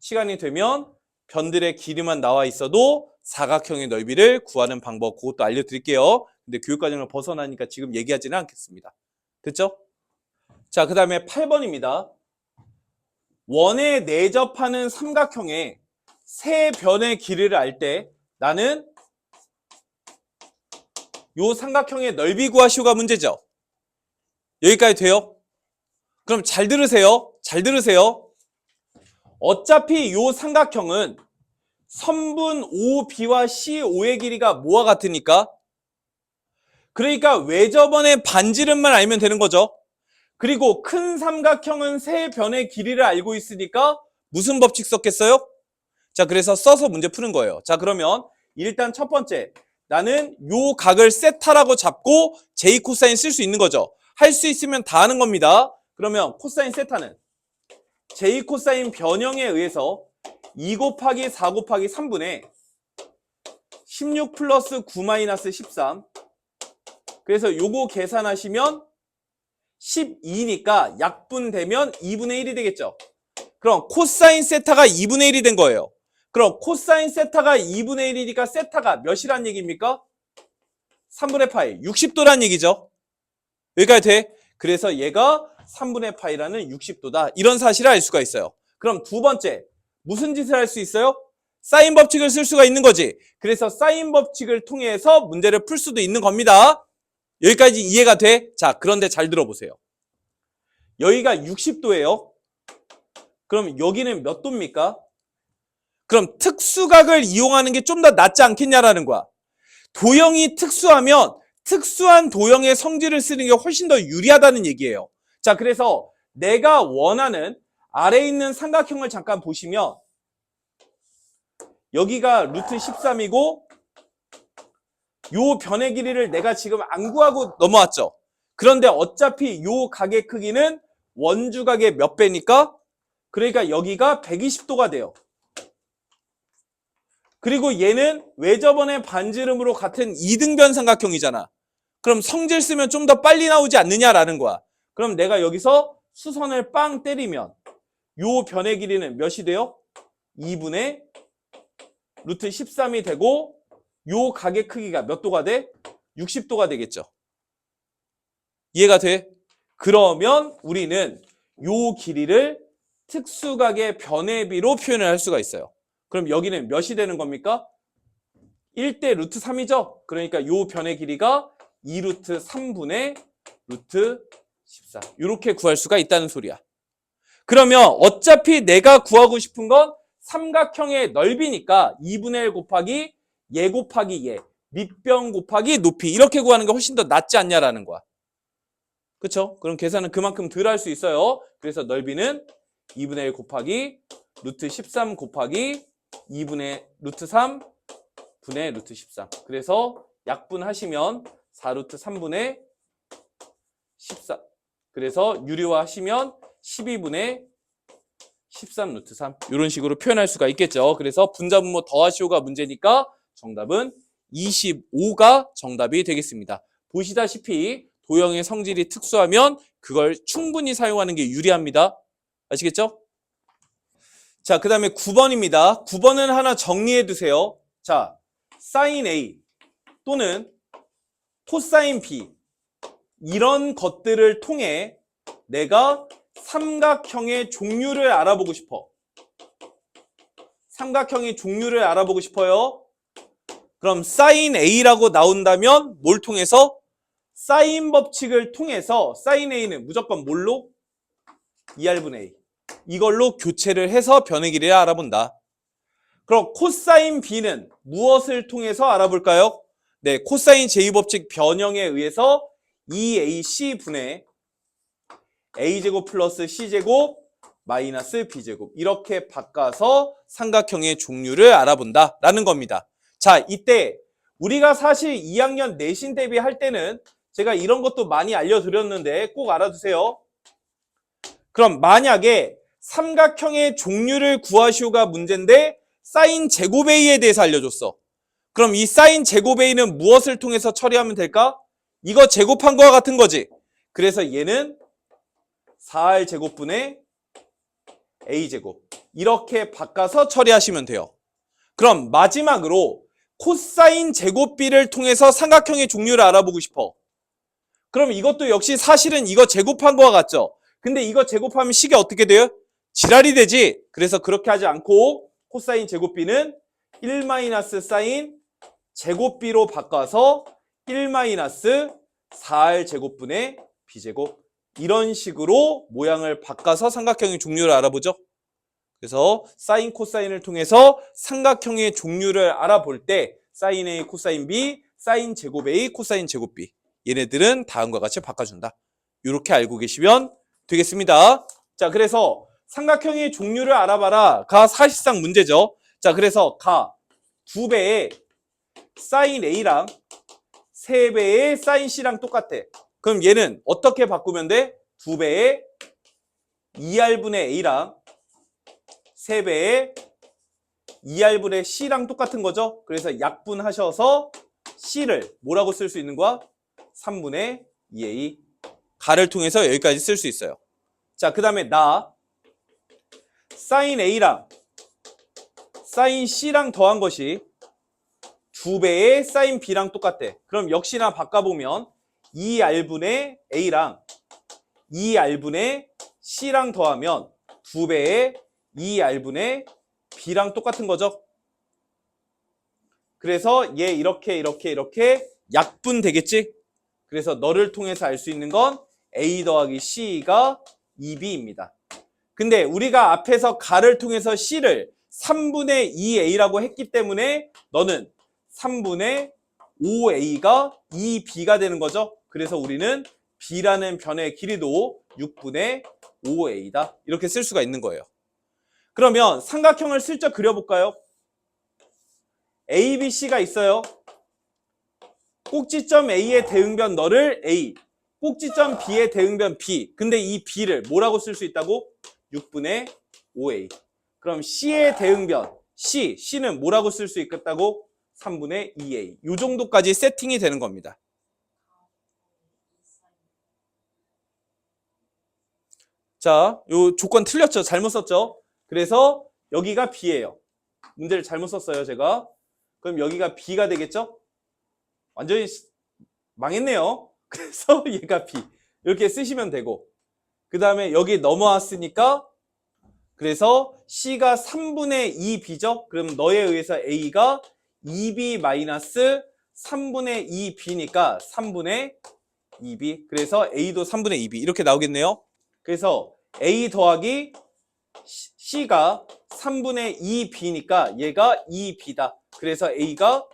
시간이 되면 변들의 길이만 나와 있어도 사각형의 넓이를 구하는 방법 그것도 알려드릴게요. 근데 교육과정을 벗어나니까 지금 얘기하지는 않겠습니다. 됐죠? 자, 그 다음에 8번입니다. 원에 내접하는 삼각형의 세 변의 길이를 알 때 나는 요 삼각형의 넓이 구하시오가 문제죠. 여기까지 돼요? 그럼 잘 들으세요. 잘 들으세요. 어차피 요 삼각형은 선분 OB와 CO의 길이가 뭐와 같으니까? 그러니까 외접원의 반지름만 알면 되는 거죠. 그리고 큰 삼각형은 세 변의 길이를 알고 있으니까 무슨 법칙 썼겠어요? 자, 그래서 써서 문제 푸는 거예요. 자, 그러면 일단 첫 번째, 나는 요 각을 세타라고 잡고 J 코사인 쓸 수 있는 거죠. 할 수 있으면 다 하는 겁니다. 그러면 코사인 세타는 J 코사인 변형에 의해서 2 곱하기 4 곱하기 3분의 16 플러스 9 마이너스 13. 그래서 요거 계산하시면 12니까 약분되면 2분의 1이 되겠죠. 그럼 코사인 세타가 2분의 1이 된 거예요. 그럼 코사인 세타가 2분의 1이니까 세타가 몇이란 얘기입니까? 3분의 파이, 60도란 얘기죠. 여기까지 돼? 그래서 얘가 3분의 파이라는 60도다. 이런 사실을 알 수가 있어요. 그럼 두 번째, 무슨 짓을 할 수 있어요? 사인 법칙을 쓸 수가 있는 거지. 그래서 사인 법칙을 통해서 문제를 풀 수도 있는 겁니다. 여기까지 이해가 돼? 자, 그런데 잘 들어보세요. 여기가 60도예요. 그럼 여기는 몇 도입니까? 그럼 특수각을 이용하는 게 좀 더 낫지 않겠냐라는 거야. 도형이 특수하면 특수한 도형의 성질을 쓰는 게 훨씬 더 유리하다는 얘기예요. 자, 그래서 내가 원하는 아래에 있는 삼각형을 잠깐 보시면 여기가 루트 13이고 요 변의 길이를 내가 지금 안 구하고 넘어왔죠. 그런데 어차피 요 각의 크기는 원주각의 몇 배니까? 그러니까 여기가 120도가 돼요. 그리고 얘는 외접원의 반지름으로 같은 이등변 삼각형이잖아. 그럼 성질 쓰면 좀 더 빨리 나오지 않느냐라는 거야. 그럼 내가 여기서 수선을 빵 때리면 요 변의 길이는 몇이 돼요? 2분의 루트 13이 되고 요 각의 크기가 몇 도가 돼? 60도가 되겠죠. 이해가 돼? 그러면 우리는 요 길이를 특수각의 변의비로 표현을 할 수가 있어요. 그럼 여기는 몇이 되는 겁니까? 1대 루트 3이죠? 그러니까 요 변의 길이가 2루트 3분의 루트 14. 이렇게 구할 수가 있다는 소리야. 그러면 어차피 내가 구하고 싶은 건 삼각형의 넓이니까 2분의 1 곱하기 예 곱하기 예, 밑변 곱하기 높이 이렇게 구하는 게 훨씬 더 낫지 않냐라는 거야. 그쵸? 그럼 계산은 그만큼 덜 할 수 있어요. 그래서 넓이는 2분의 1 곱하기 루트 13 곱하기 2분의 루트 3 분의 루트 13. 그래서 약분하시면 4루트 3분의 14. 그래서 유리화 하시면 12분의 13 루트 3. 이런 식으로 표현할 수가 있겠죠. 그래서 분자분모 더하시오가 문제니까 정답은 25가 정답이 되겠습니다. 보시다시피 도형의 성질이 특수하면 그걸 충분히 사용하는 게 유리합니다. 아시겠죠? 자, 그 다음에 9번입니다. 9번은 하나 정리해 두세요. 자, 사인 A 또는 코사인 B 이런 것들을 통해 내가 삼각형의 종류를 알아보고 싶어. 삼각형의 종류를 알아보고 싶어요. 그럼 사인 A라고 나온다면 뭘 통해서? 사인 법칙을 통해서 사인 A는 무조건 뭘로? 2R분의 A. 이걸로 교체를 해서 변의 길이를 알아본다. 그럼 코사인 B는 무엇을 통해서 알아볼까요? 네, 코사인 제2법칙 변형에 의해서 2AC분의 A제곱 플러스 C제곱 마이너스 B제곱 이렇게 바꿔서 삼각형의 종류를 알아본다 라는 겁니다. 자, 이때 우리가 사실 2학년 내신 대비할 때는 제가 이런 것도 많이 알려드렸는데 꼭 알아두세요. 그럼 만약에 삼각형의 종류를 구하시오가 문제인데 사인 제곱 A에 대해서 알려줬어. 그럼 이 사인 제곱 A는 무엇을 통해서 처리하면 될까? 이거 제곱한 거와 같은 거지. 그래서 얘는 4R 제곱분의 A제곱 이렇게 바꿔서 처리하시면 돼요. 그럼 마지막으로 코사인 제곱 B를 통해서 삼각형의 종류를 알아보고 싶어. 그럼 이것도 역시 사실은 이거 제곱한 거와 같죠? 근데 이거 제곱하면 식이 어떻게 돼요? 지랄이 되지. 그래서 그렇게 하지 않고 코사인 제곱 B는 1 사인 제곱 B로 바꿔서 1 4R 제곱분의 B제곱 이런 식으로 모양을 바꿔서 삼각형의 종류를 알아보죠. 그래서 사인 코사인을 통해서 삼각형의 종류를 알아볼 때 사인 A 코사인 B, 사인 제곱 A 코사인 제곱 B 얘네들은 다음과 같이 바꿔준다. 이렇게 알고 계시면 되겠습니다. 자, 그래서 삼각형의 종류를 알아봐라 가 사실상 문제죠. 자, 그래서 가 2배의 사인 A랑 3배의 사인 C랑 똑같아. 그럼 얘는 어떻게 바꾸면 돼? 2배의 2R분의 A랑 3배의 2R분의 C랑 똑같은 거죠. 그래서 약분하셔서 C를 뭐라고 쓸 수 있는 거야? 3분의 2A 가를 통해서 여기까지 쓸 수 있어요. 자, 그 다음에 나 사인 A랑 사인 C랑 더한 것이 2배의 사인 B랑 똑같대. 그럼 역시나 바꿔보면 2R분의 A랑 2R분의 C랑 더하면 2배의 2R분의 B랑 똑같은 거죠. 그래서 얘 이렇게 약분 되겠지? 그래서 너를 통해서 알 수 있는 건 A 더하기 C가 2B입니다. 근데 우리가 앞에서 가를 통해서 C를 3분의 2A라고 했기 때문에 너는 3분의 5A가 2B가 되는 거죠. 그래서 우리는 B라는 변의 길이도 6분의 5A다. 이렇게 쓸 수가 있는 거예요. 그러면 삼각형을 슬쩍 그려볼까요? A, B, C가 있어요. 꼭지점 A의 대응변 너를 A, 꼭지점 B의 대응변 B. 근데 이 B를 뭐라고 쓸 수 있다고? 6분의 5A. 그럼 C의 대응변 C는 뭐라고 쓸 수 있겠다고? 3분의 2A. 이 정도까지 세팅이 되는 겁니다. 자, 요 조건 틀렸죠? 잘못 썼죠? 그래서 여기가 B예요. 문제를 잘못 썼어요, 제가. 그럼 여기가 B가 되겠죠? 완전히 망했네요. 그래서 얘가 B. 이렇게 쓰시면 되고. 그 다음에 여기 넘어왔으니까 그래서 C가 3분의 2B죠? 그럼 너에 의해서 A가 2B 마이너스 3분의 2B니까 3분의 2B. 그래서 A도 3분의 2B. 이렇게 나오겠네요. 그래서 A 더하기 C가 3분의 2B니까 얘가 2B다. 그래서 A가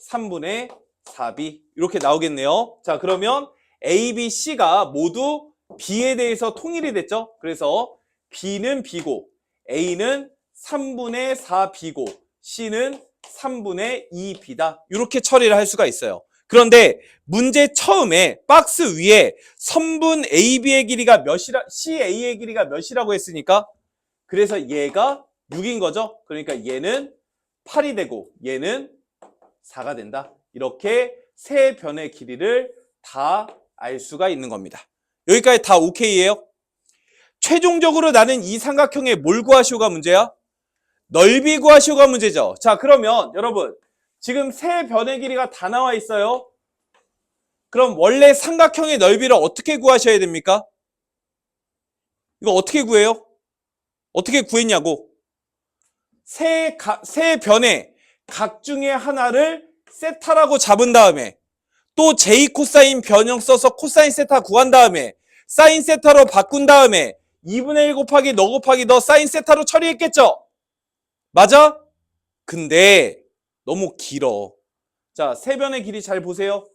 3분의 4B. 이렇게 나오겠네요. 자, 그러면 A, B, C가 모두 B에 대해서 통일이 됐죠? 그래서 B는 B고 A는 3분의 4B고 C는 3분의 2B다. 이렇게 처리를 할 수가 있어요. 그런데 문제 처음에 박스 위에 선분 AB의 길이가 몇이라, CA의 길이가 몇이라고 했으니까 그래서 얘가 6인 거죠. 그러니까 얘는 8이 되고 얘는 4가 된다. 이렇게 세 변의 길이를 다 알 수가 있는 겁니다. 여기까지 다 오케이예요? 최종적으로 나는 이 삼각형의 뭘 구하시오가 문제야? 넓이 구하시오가 문제죠. 자, 그러면 여러분 지금 세 변의 길이가 다 나와 있어요. 그럼 원래 삼각형의 넓이를 어떻게 구하셔야 됩니까? 이거 어떻게 구해요? 어떻게 구했냐고. 세 변의 각 중에 하나를 세타라고 잡은 다음에 또 j 코사인 변형 써서 코사인 세타 구한 다음에 사인 세타로 바꾼 다음에 2분의 1 곱하기 너 곱하기 너 사인 세타로 처리했겠죠? 맞아? 근데 너무 길어. 자, 세 변의 길이 잘 보세요.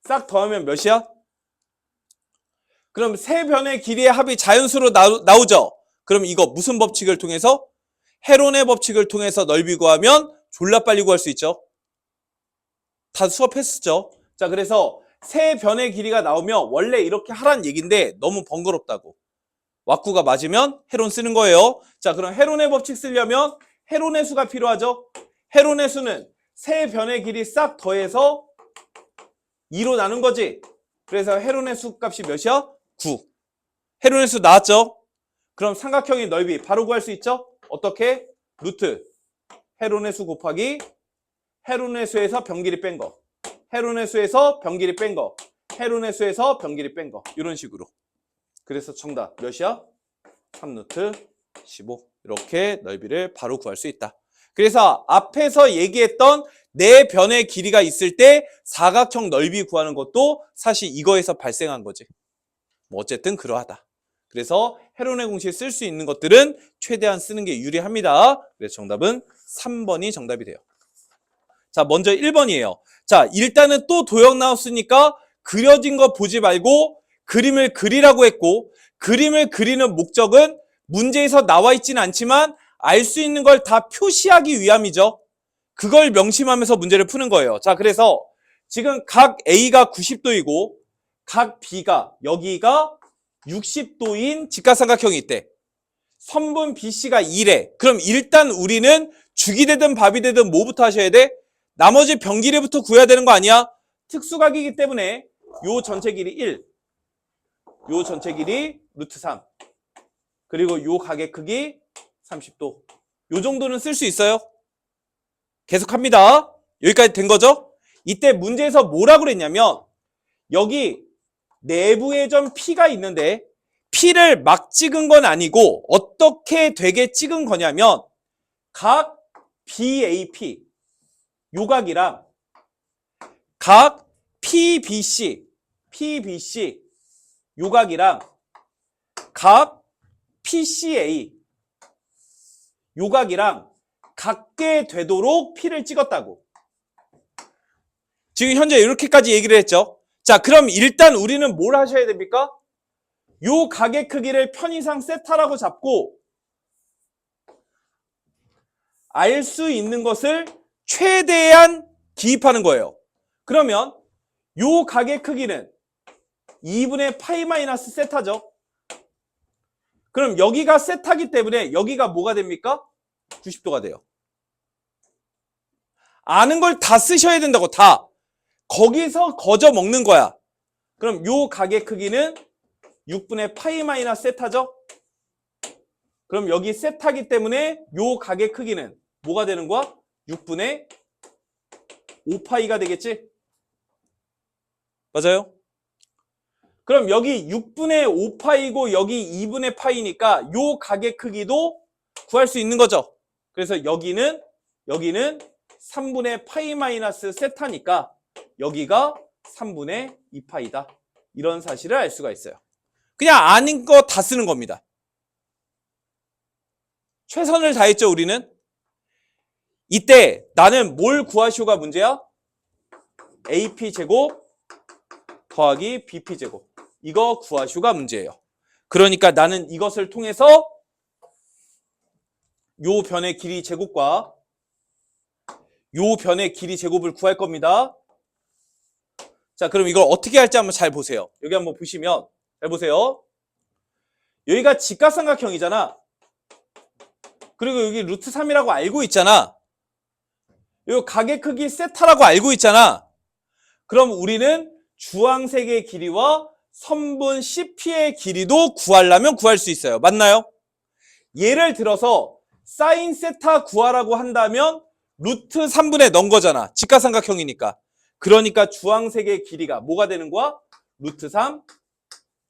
싹 더하면 몇이야? 그럼 세 변의 길이의 합이 자연수로 나오죠? 그럼 이거 무슨 법칙을 통해서? 헤론의 법칙을 통해서 넓이 구하면 졸라 빨리 구할 수 있죠? 다 수업했었죠? 자, 그래서 세 변의 길이가 나오면 원래 이렇게 하란 얘기인데 너무 번거롭다고. 왁구가 맞으면 헤론 쓰는 거예요. 자, 그럼 헤론의 법칙 쓰려면 헤론의 수가 필요하죠? 헤론의 수는 세 변의 길이 싹 더해서 2로 나눈 거지. 그래서 헤론의 수 값이 몇이야? 9. 헤론의 수 나왔죠? 그럼 삼각형의 넓이 바로 구할 수 있죠? 어떻게? 루트 헤론의 수 곱하기 헤론의 수에서 변 길이 뺀 거, 헤론의 수에서 변 길이 뺀 거, 헤론의 수에서 변 길이 뺀 거, 이런 식으로. 그래서 정답 몇이야? 3루트 15. 이렇게 넓이를 바로 구할 수 있다. 그래서 앞에서 얘기했던 네 변의 길이가 있을 때 사각형 넓이 구하는 것도 사실 이거에서 발생한 거지. 뭐 어쨌든 그러하다. 그래서 헤론의 공식 쓸 수 있는 것들은 최대한 쓰는 게 유리합니다. 그래서 정답은 3번이 정답이 돼요. 자, 먼저 1번이에요. 자, 일단은 또 도형 나왔으니까 그려진 거 보지 말고 그림을 그리라고 했고, 그림을 그리는 목적은 문제에서 나와 있지는 않지만 알 수 있는 걸 다 표시하기 위함이죠. 그걸 명심하면서 문제를 푸는 거예요. 자, 그래서 지금 각 A가 90도이고 각 B가 여기가 60도인 직각삼각형이 있대. 선분 BC가 2래. 그럼 일단 우리는 죽이 되든 밥이 되든 뭐부터 하셔야 돼? 나머지 변 길이부터 구해야 되는 거 아니야? 특수각이기 때문에 요 전체 길이 1, 요 전체 길이 루트 3, 그리고 요 각의 크기 30도. 요 정도는 쓸 수 있어요. 계속합니다. 여기까지 된 거죠? 이때 문제에서 뭐라고 그랬냐면 여기 내부의 점 P가 있는데 P를 막 찍은 건 아니고 어떻게 되게 찍은 거냐면 각 BAP 요각이랑 각 PBC 요각이랑 각 PCA 요각이랑 같게 되도록 P를 찍었다고. 지금 현재 이렇게까지 얘기를 했죠. 자, 그럼 일단 우리는 뭘 하셔야 됩니까? 요 각의 크기를 편의상 세타라고 잡고 알 수 있는 것을 최대한 기입하는 거예요. 그러면 요 각의 크기는 2분의 파이 마이너스 세타죠. 그럼 여기가 세타기 때문에 여기가 뭐가 됩니까? 90도가 돼요. 아는 걸 다 쓰셔야 된다고, 다. 거기서 거저 먹는 거야. 그럼 요 각의 크기는 6분의 파이 마이너스 세타죠? 그럼 여기 세타기 때문에 요 각의 크기는 뭐가 되는 거야? 6분의 5파이가 되겠지? 맞아요? 그럼 여기 6분의 5파이고 여기 2분의 파이니까 요 각의 크기도 구할 수 있는 거죠. 그래서 여기는 3분의 파이 마이너스 세타니까 여기가 3분의 2파이다. 이런 사실을 알 수가 있어요. 그냥 아는 거 다 쓰는 겁니다. 최선을 다했죠, 우리는? 이때 나는 뭘 구하시오가 문제야? AP제곱 더하기 BP제곱. 이거 구하시오가 문제예요. 그러니까 나는 이것을 통해서 요 변의 길이 제곱과 요 변의 길이 제곱을 구할 겁니다. 자, 그럼 이걸 어떻게 할지 한번 잘 보세요. 여기 한번 보시면 잘 보세요. 여기가 직각삼각형이잖아. 그리고 여기 루트 3이라고 알고 있잖아. 요 각의 크기 세타라고 알고 있잖아. 그럼 우리는 주황색의 길이와 선분 CP의 길이도 구하려면 구할 수 있어요. 맞나요? 예를 들어서 사인 세타 구하라고 한다면 루트 3분의 넣은 거잖아. 직각삼각형이니까. 그러니까 주황색의 길이가 뭐가 되는 거야? 루트 3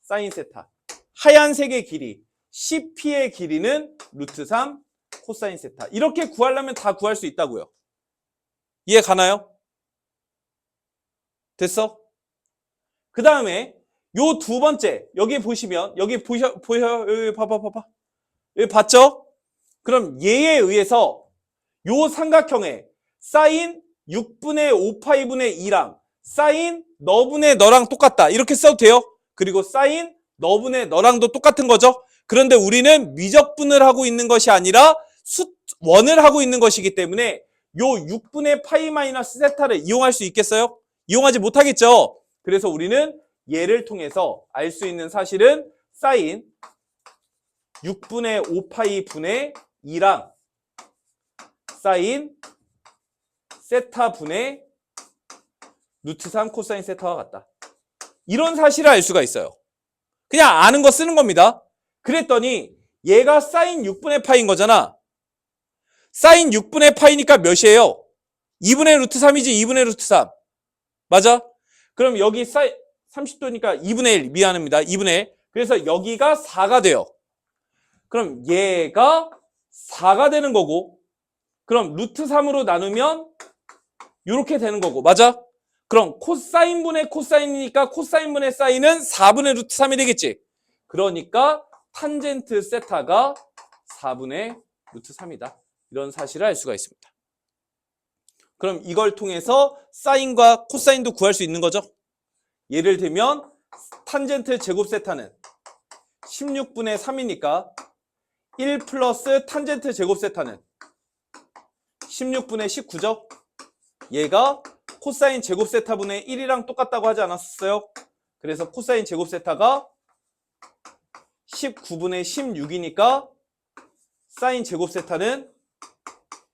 사인 세타. 하얀색의 길이 CP의 길이는 루트 3 코사인 세타. 이렇게 구하려면 다 구할 수 있다고요. 이해 가나요? 됐어? 그 다음에 요 두 번째, 여기 보시면, 여기 여기 봐봐. 여기 봤죠? 그럼 얘에 의해서 요 삼각형에 사인 6분의 5파이분의 2랑 사인 너분의 너랑 똑같다. 이렇게 써도 돼요. 그리고 사인 너분의 너랑도 똑같은 거죠. 그런데 우리는 미적분을 하고 있는 것이 아니라 원을 하고 있는 것이기 때문에 요 6분의 파이 마이너스 세타를 이용할 수 있겠어요? 이용하지 못하겠죠. 그래서 우리는 얘를 통해서 알 수 있는 사실은 사인 6분의 5파이 분의 2랑 사인 세타 분의 루트 3 코사인 세타와 같다. 이런 사실을 알 수가 있어요. 그냥 아는 거 쓰는 겁니다. 그랬더니 얘가 사인 6분의 파인 거잖아. 사인 6분의 파이니까 몇이에요? 2분의 루트 3이지. 2분의 루트 3. 맞아? 그럼 여기 30도니까 2분의 1. 미안합니다. 2분의 1. 그래서 여기가 4가 돼요. 그럼 얘가 4가 되는 거고, 그럼 루트 3으로 나누면 이렇게 되는 거고. 맞아? 그럼 코사인분의 코사인이니까 코사인분의 사인은 4분의 루트 3이 되겠지. 그러니까 탄젠트 세타가 4분의 루트 3이다. 이런 사실을 알 수가 있습니다. 그럼 이걸 통해서 사인과 코사인도 구할 수 있는 거죠. 예를 들면 탄젠트 제곱 세타는 16분의 3이니까 1 플러스 탄젠트 제곱 세타는 16분의 19죠. 얘가 코사인 제곱 세타분의 1이랑 똑같다고 하지 않았었어요? 그래서 코사인 제곱 세타가 19분의 16이니까 사인 제곱 세타는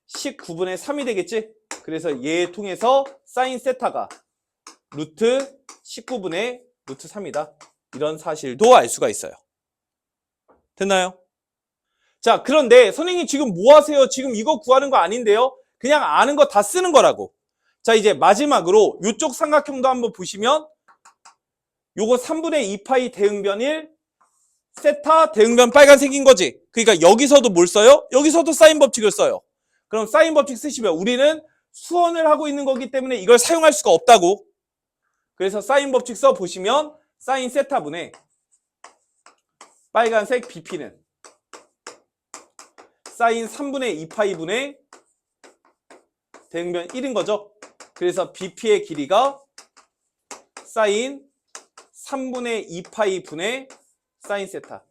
19분의 3이 되겠지? 그래서 얘 통해서 사인 세타가 루트 19분의 루트 3이다. 이런 사실도 알 수가 있어요. 됐나요? 자, 그런데 선생님 지금 뭐 하세요? 지금 이거 구하는 거 아닌데요? 그냥 아는 거 다 쓰는 거라고. 자, 이제 마지막으로 이쪽 삼각형도 한번 보시면 요거 3분의 2파이 대응변 1 세타 대응변 빨간색인 거지. 그러니까 여기서도 뭘 써요? 여기서도 사인 법칙을 써요. 그럼 사인 법칙 쓰시면 우리는 수원을 하고 있는 거기 때문에 이걸 사용할 수가 없다고. 그래서 사인 법칙 써 보시면 사인 세타분의 빨간색 BP는 사인 3분의 2파이분의 대응변 1인 거죠. 그래서 BP의 길이가 사인 3분의 2파이 분의 사인 세타.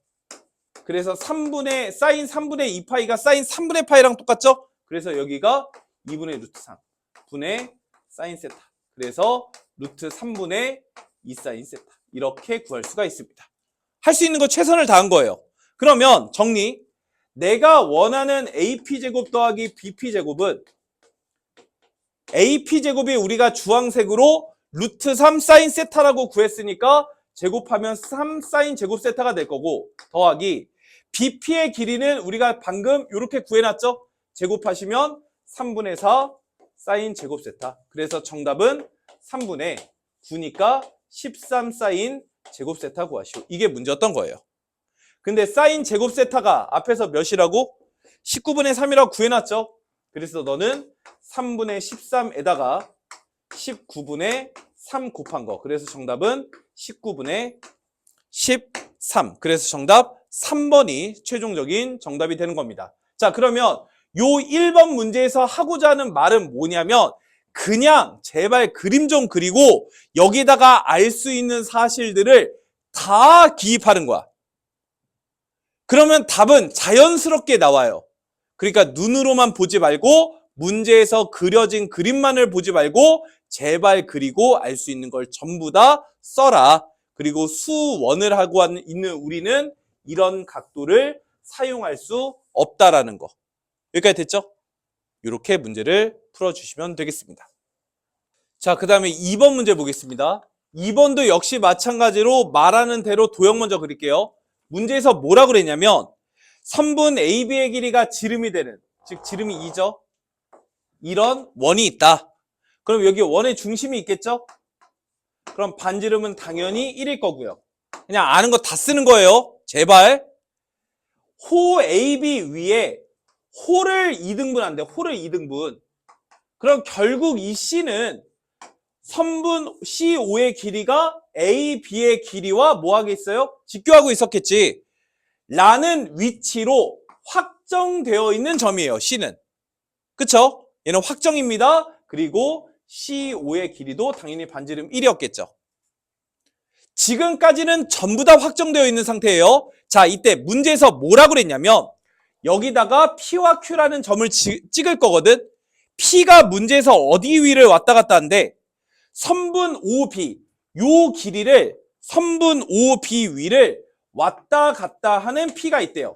그래서 사인 3분의 2파이가 사인 3분의 파이랑 똑같죠? 그래서 여기가 2분의 루트 3 분의 사인 세타. 그래서 루트 3분의 2 사인 세타. 이렇게 구할 수가 있습니다. 할 수 있는 거 최선을 다한 거예요. 그러면 정리. 내가 원하는 AP제곱 더하기 BP제곱은 AP제곱이 우리가 주황색으로 루트 3 사인 세타라고 구했으니까 제곱하면 3 사인 제곱 세타가 될 거고, 더하기 BP의 길이는 우리가 방금 이렇게 구해놨죠? 제곱하시면 3분의 4 사인 제곱 세타. 그래서 정답은 3분의 9니까 13 사인 제곱 세타 구하시오. 이게 문제였던 거예요. 근데 사인 제곱 세타가 앞에서 몇이라고? 19분의 3이라고 구해놨죠? 그래서 너는 3분의 13에다가 19분의 3 곱한 거. 그래서 정답은 19분의 13. 그래서 정답 3번이 최종적인 정답이 되는 겁니다. 자, 그러면 요 1번 문제에서 하고자 하는 말은 뭐냐면 그냥 제발 그림 좀 그리고 여기다가 알 수 있는 사실들을 다 기입하는 거야. 그러면 답은 자연스럽게 나와요. 그러니까 눈으로만 보지 말고 문제에서 그려진 그림만을 보지 말고 제발 그리고 알 수 있는 걸 전부 다 써라. 그리고 수원을 하고 있는 우리는 이런 각도를 사용할 수 없다라는 거. 여기까지 됐죠? 이렇게 문제를 풀어주시면 되겠습니다. 자, 그 다음에 2번 문제 보겠습니다. 2번도 역시 마찬가지로 말하는 대로 도형 먼저 그릴게요. 문제에서 뭐라고 그랬냐면 선분 AB의 길이가 지름이 되는, 즉 지름이 2죠. 이런 원이 있다. 그럼 여기 원의 중심이 있겠죠? 그럼 반지름은 당연히 1일 거고요. 그냥 아는 거 다 쓰는 거예요. 제발. 호 AB 위에 호를 2등분한대. 호를 2등분. 그럼 결국 이 C는 선분 C5의 길이가 A, B의 길이와 뭐 하겠어요? 직교하고 있었겠지. 라는 위치로 확정되어 있는 점이에요. C는. 그쵸? 얘는 확정입니다. 그리고 C5의 길이도 당연히 반지름 1이었겠죠. 지금까지는 전부 다 확정되어 있는 상태예요. 자, 이때 문제에서 뭐라고 그랬냐면 여기다가 P와 Q라는 점을 찍을 거거든. P가 문제에서 어디 위를 왔다 갔다 하는데 선분 OB, 요 길이를 선분 OB 위를 왔다 갔다 하는 P가 있대요.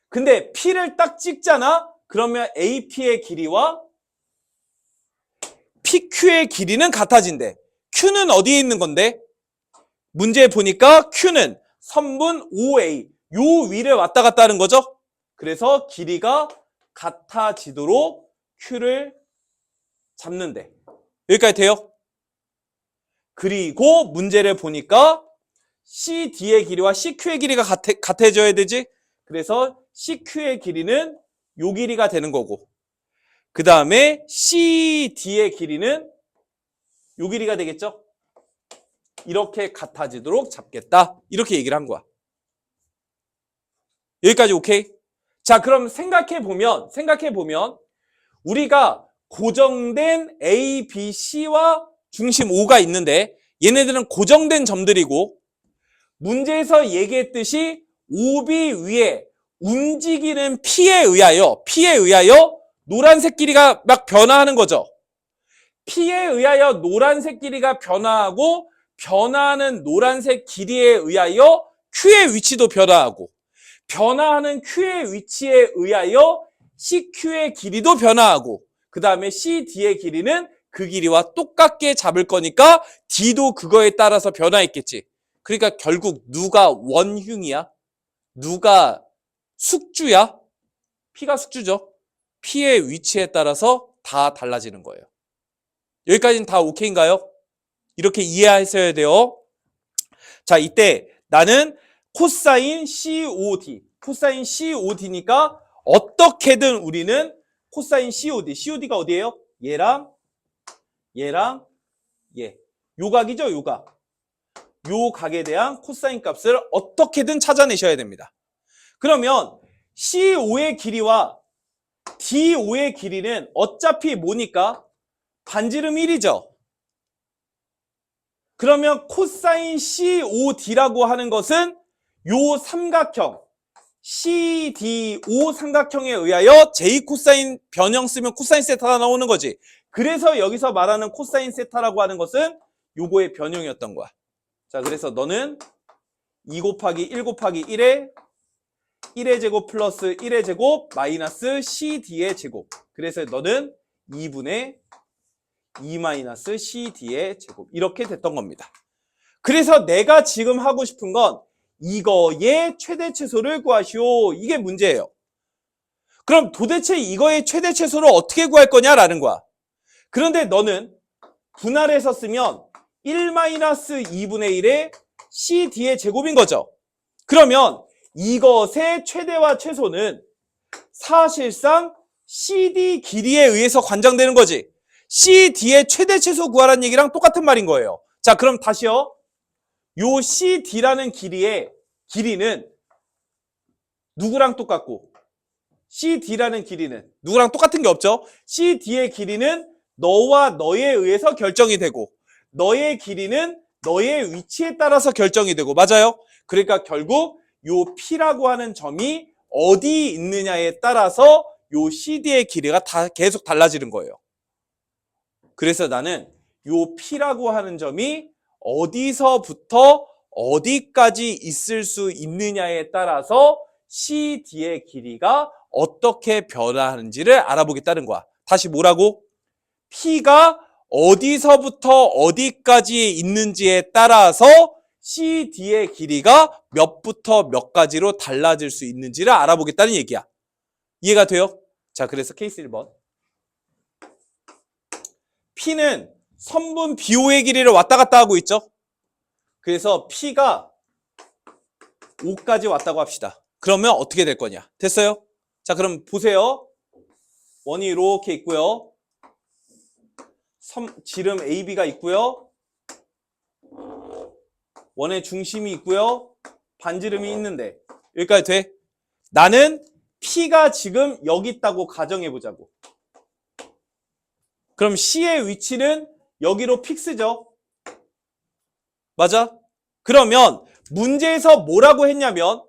근데 P를 딱 찍잖아? 그러면 AP의 길이와 PQ의 길이는 같아진대. Q는 어디에 있는 건데? 문제에 보니까 Q는 선분 OA, 요 위를 왔다 갔다 하는 거죠? 그래서 길이가 같아지도록 Q를 잡는데. 여기까지 돼요? 그리고 문제를 보니까 CD의 길이와 CQ의 길이가 같아져야 되지? 그래서 CQ의 길이는 요 길이가 되는 거고, 그 다음에 CD의 길이는 요 길이가 되겠죠? 이렇게 같아지도록 잡겠다. 이렇게 얘기를 한 거야. 여기까지 오케이? 자, 그럼 생각해보면 우리가 고정된 A, B, C와 중심 O가 있는데 얘네들은 고정된 점들이고 문제에서 얘기했듯이 OB 위에 움직이는 P에 의하여 노란색 길이가 막 변화하는 거죠. P에 의하여 노란색 길이가 변화하고 변화하는 노란색 길이에 의하여 Q의 위치도 변화하고 변화하는 Q의 위치에 의하여 CQ의 길이도 변화하고 그 다음에 CD의 길이는 그 길이와 똑같게 잡을 거니까 D도 그거에 따라서 변화했겠지. 그러니까 결국 누가 원흉이야? 누가 숙주야? P가 숙주죠. P의 위치에 따라서 다 달라지는 거예요. 여기까지는 다 오케이인가요? 이렇게 이해하셔야 돼요. 자, 이때 나는 코사인 COD니까 어떻게든 우리는 코사인 COD가 어디예요? 얘랑 얘. 요 각이죠, 요 각. 요 각에 대한 코사인 값을 어떻게든 찾아내셔야 됩니다. 그러면 C5의 길이와 D5의 길이는 어차피 뭐니까? 반지름 1이죠. 그러면 코사인 COD라고 하는 것은 요 삼각형 CDO 삼각형에 의하여 J 코사인 변형 쓰면 코사인 세타가 나오는 거지. 그래서 여기서 말하는 코사인 세타라고 하는 것은 요거의 변형이었던 거야. 자, 그래서 너는 2 곱하기 1 곱하기 1의 제곱 플러스 1의 제곱 마이너스 CD의 제곱. 그래서 너는 2분의 2 마이너스 CD의 제곱. 이렇게 됐던 겁니다. 그래서 내가 지금 하고 싶은 건 이거의 최대 최소를 구하시오. 이게 문제예요. 그럼 도대체 이거의 최대 최소를 어떻게 구할 거냐라는 거야. 그런데 너는 분할해서 쓰면 1-2분의 1의 CD의 제곱인 거죠. 그러면 이것의 최대와 최소는 사실상 CD 길이에 의해서 관장되는 거지. CD의 최대 최소 구하라는 얘기랑 똑같은 말인 거예요. 자, 그럼 다시요. 요 CD라는 길이는 누구랑 똑같고 CD라는 길이는 누구랑 똑같은 게 없죠. CD의 길이는 너와 너에 의해서 결정이 되고 너의 길이는 너의 위치에 따라서 결정이 되고 맞아요. 그러니까 결국 요 P라고 하는 점이 어디 있느냐에 따라서 요 CD의 길이가 다 계속 달라지는 거예요. 그래서 나는 요 P라고 하는 점이 어디서부터 어디까지 있을 수 있느냐에 따라서 CD의 길이가 어떻게 변화하는지를 알아보겠다는 거야. 다시 뭐라고? P가 어디서부터 어디까지 있는지에 따라서 CD의 길이가 몇부터 몇 가지로 달라질 수 있는지를 알아보겠다는 얘기야. 이해가 돼요? 자, 그래서 케이스 1번. P는 선분 BO의 길이를 왔다 갔다 하고 있죠. 그래서 P가 5까지 왔다고 합시다. 그러면 어떻게 될 거냐? 됐어요? 자, 그럼 보세요. 원이 이렇게 있고요. 지름 AB가 있고요. 원의 중심이 있고요. 반지름이 있는데 여기까지 돼? 나는 P가 지금 여기 있다고 가정해보자고. 그럼 C의 위치는 여기로 픽스죠. 맞아? 그러면 문제에서 뭐라고 했냐면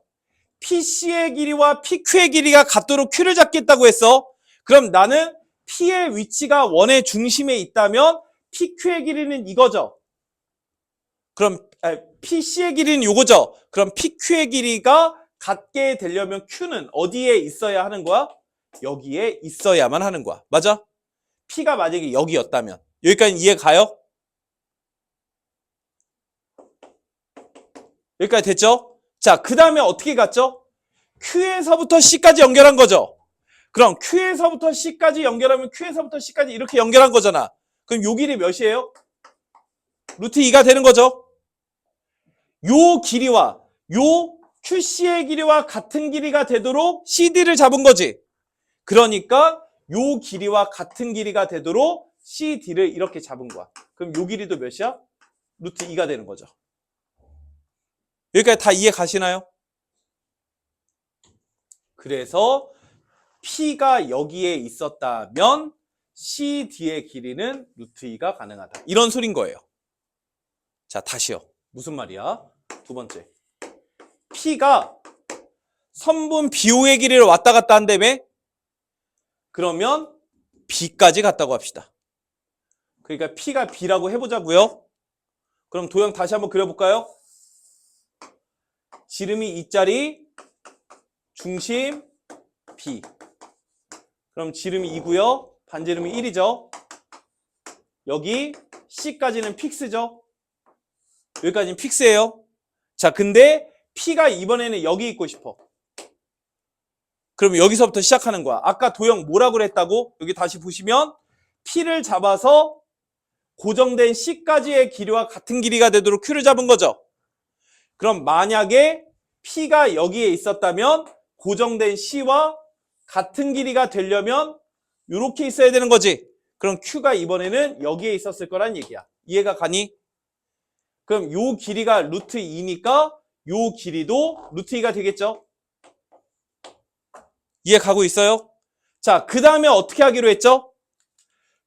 PC의 길이와 PQ의 길이가 같도록 Q를 잡겠다고 했어. 그럼 나는 P의 위치가 원의 중심에 있다면 PQ의 길이는 이거죠. 그럼 PC의 길이는 요거죠. 그럼 PQ의 길이가 같게 되려면 Q는 어디에 있어야 하는 거야? 여기에 있어야만 하는 거야. 맞아? P가 만약에 여기였다면 여기까지 이해 가요? 여기까지 됐죠? 자, 그 다음에 어떻게 갔죠? Q에서부터 C까지 연결한 거죠. 그럼 Q에서부터 C까지 연결하면 Q에서부터 C까지 이렇게 연결한 거잖아. 그럼 요 길이 몇이에요? 루트 2가 되는 거죠. 요 길이와 요 QC의 길이와 같은 길이가 되도록 CD를 잡은 거지. 그러니까 요 길이와 같은 길이가 되도록 CD를 이렇게 잡은 거야. 그럼 요 길이도 몇이야? 루트 2가 되는 거죠. 여기까지 다 이해 가시나요? 그래서 P가 여기에 있었다면 CD의 길이는 루트 2가 가능하다. 이런 소린 거예요. 자, 다시요. 무슨 말이야? 두 번째. P가 선분 BO의 길이를 왔다 갔다 한다며? 그러면 B까지 갔다고 합시다. 그러니까 P가 B라고 해보자고요. 그럼 도형 다시 한번 그려볼까요? 지름이 2짜리, 중심 B. 그럼 지름이 2고요. 반지름이 1이죠. 여기 C까지는 픽스죠. 여기까지는 픽스예요. 자, 근데 P가 이번에는 여기 있고 싶어. 그럼 여기서부터 시작하는 거야. 아까 도형 뭐라고 그랬다고? 여기 다시 보시면 P를 잡아서 고정된 C까지의 길이와 같은 길이가 되도록 Q를 잡은 거죠. 그럼 만약에 P가 여기에 있었다면 고정된 C와 같은 길이가 되려면 이렇게 있어야 되는 거지. 그럼 Q가 이번에는 여기에 있었을 거란 얘기야. 이해가 가니? 그럼 요 길이가 루트 2니까 요 길이도 루트 2가 되겠죠? 이해 가고 있어요? 자, 그 다음에 어떻게 하기로 했죠?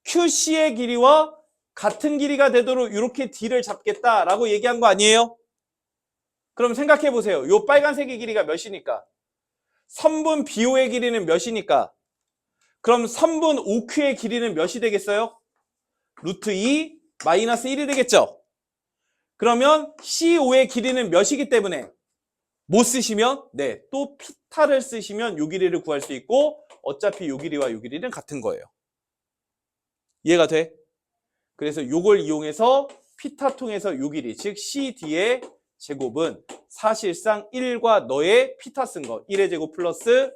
QC의 길이와 같은 길이가 되도록 이렇게 D를 잡겠다라고 얘기한 거 아니에요? 그럼 생각해 보세요. 요 빨간색의 길이가 몇이니까? 선분 BO의 길이는 몇이니까? 그럼 선분 OQ의 길이는 몇이 되겠어요? 루트 2 마이너스 1이 되겠죠? 그러면 CO의 길이는 몇이기 때문에 못 쓰시면 또 피타를 쓰시면 요 길이를 구할 수 있고 어차피 요 길이와 요 길이는 같은 거예요. 이해가 돼? 그래서 요걸 이용해서 피타 통해서 요 길이 즉 CD의 제곱은 사실상 1과 너의 피타 쓴 거 1의 제곱 플러스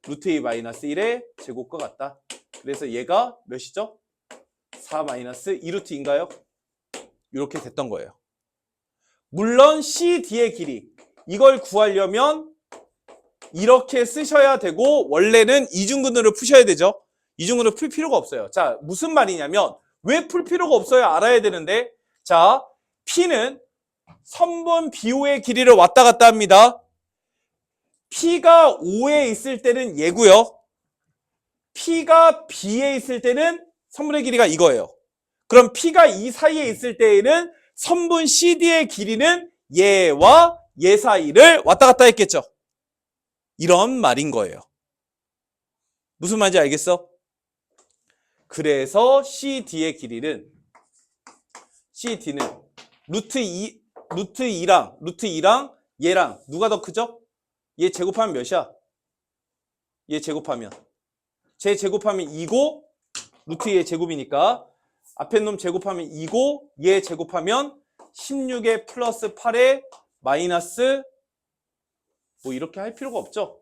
루트 2 마이너스 1의 제곱과 같다. 그래서 얘가 몇이죠? 4 마이너스 2루트인가요? 이렇게 됐던 거예요. 물론 CD의 길이 이걸 구하려면 이렇게 쓰셔야 되고 원래는 이중근으로 푸셔야 되죠. 이중근으로 풀 필요가 없어요. 자, 무슨 말이냐면 왜 풀 필요가 없어요? 알아야 되는데 자, P는 선분 BO의 길이를 왔다 갔다 합니다. P가 O에 있을 때는 얘고요. P가 B에 있을 때는 선분의 길이가 이거예요. 그럼 P가 이 사이에 있을 때에는 선분 CD의 길이는 얘와 얘 사이를 왔다 갔다 했겠죠. 이런 말인 거예요. 무슨 말인지 알겠어? 그래서 CD의 길이는 루트 2랑 얘랑 누가 더 크죠? 얘 제곱하면 몇이야? 얘 제곱하면 제 제곱하면 2고 루트 2의 제곱이니까 앞에 놈 제곱하면 2고 얘 제곱하면 16에 플러스 8에 마이너스 뭐 이렇게 할 필요가 없죠?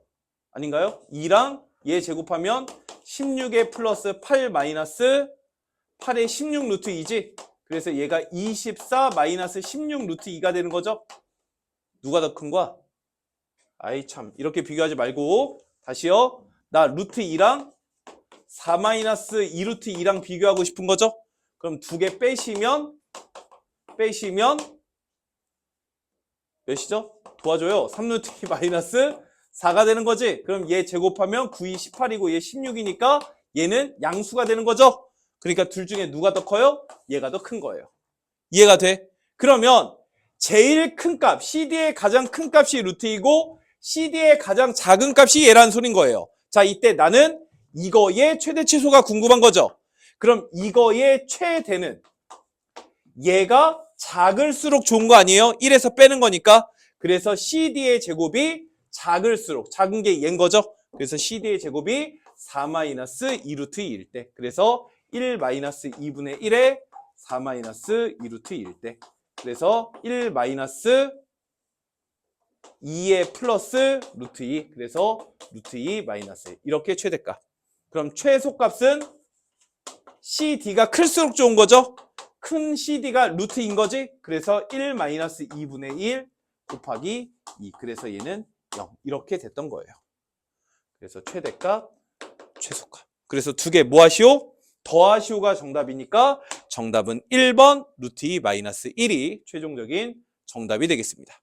아닌가요? 2랑 얘 제곱하면 16에 플러스 8 마이너스 8에 16 루트 2지? 그래서 얘가 24 마이너스 16 루트 2가 되는 거죠? 누가 더 큰 거야? 아이 참 이렇게 비교하지 말고 다시요. 나 루트 2랑 4 마이너스 2 루트 2랑 비교하고 싶은 거죠? 그럼 2개 빼시면 몇이죠? 도와줘요. 3루트 2 마이너스 4가 되는 거지. 그럼 얘 제곱하면 9, 2, 18이고 얘 16이니까 얘는 양수가 되는 거죠. 그러니까 둘 중에 누가 더 커요? 얘가 더 큰 거예요. 이해가 돼? 그러면 제일 큰 값, CD의 가장 큰 값이 루트이고 CD의 가장 작은 값이 얘라는 소린 거예요. 자, 이때 나는 이거의 최대 최소가 궁금한 거죠. 그럼 이거의 최대는 얘가 작을수록 좋은 거 아니에요? 1에서 빼는 거니까. 그래서 CD의 제곱이 작을수록 작은 게 얘인 거죠. 그래서 CD의 제곱이 4-2루트 2일 때. 그래서 1-2분의 1에 4-2루트 2일 때. 그래서 1-2에 플러스 루트 2. 그래서 루트 2 마이너스 1. 이렇게 최대값. 그럼 최소값은 CD가 클수록 좋은 거죠. 큰 CD가 루트인 거지. 그래서 1-2분의 1 곱하기 2. 그래서 얘는 0. 이렇게 됐던 거예요. 그래서 최대값, 최소값. 그래서 두 개 뭐 하시오? 더하시오가 정답이니까 정답은 1번 루트 2 마이너스 1이 최종적인 정답이 되겠습니다.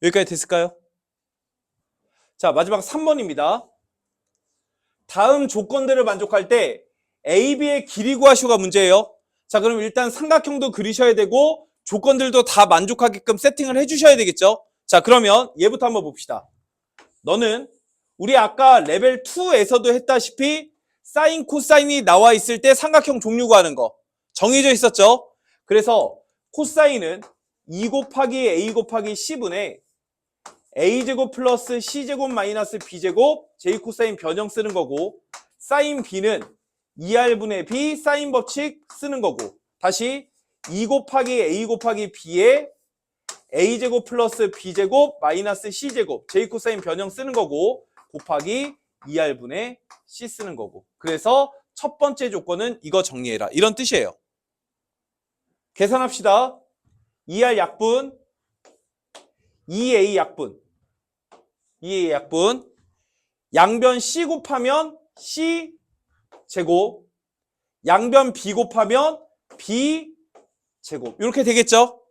여기까지 됐을까요? 자, 마지막 3번입니다. 다음 조건들을 만족할 때 A, B의 길이 구하시오가 문제예요. 자, 그럼 일단 삼각형도 그리셔야 되고 조건들도 다 만족하게끔 세팅을 해주셔야 되겠죠. 자, 그러면 얘부터 한번 봅시다. 너는 우리 아까 레벨 2에서도 했다시피 사인, 코사인이 나와 있을 때 삼각형 종류 구하는 거 정해져 있었죠. 그래서 코사인은 2 곱하기 A 곱하기 C분의 A제곱 플러스 C제곱 마이너스 B제곱 J 코사인 변형 쓰는 거고, 사인 B는 2R분의 B 사인 법칙 쓰는 거고, 다시 2 곱하기 A 곱하기 B에 A제곱 플러스 B제곱 마이너스 C제곱 J 코사인 변형 쓰는 거고, 곱하기 2R분의 C 쓰는 거고. 그래서 첫 번째 조건은 이거 정리해라, 이런 뜻이에요. 계산합시다. 2R 약분 2A 약분 2A 약분 양변 C 곱하면 C 제곱, 양변 B 곱하면 B 제곱, 이렇게 되겠죠.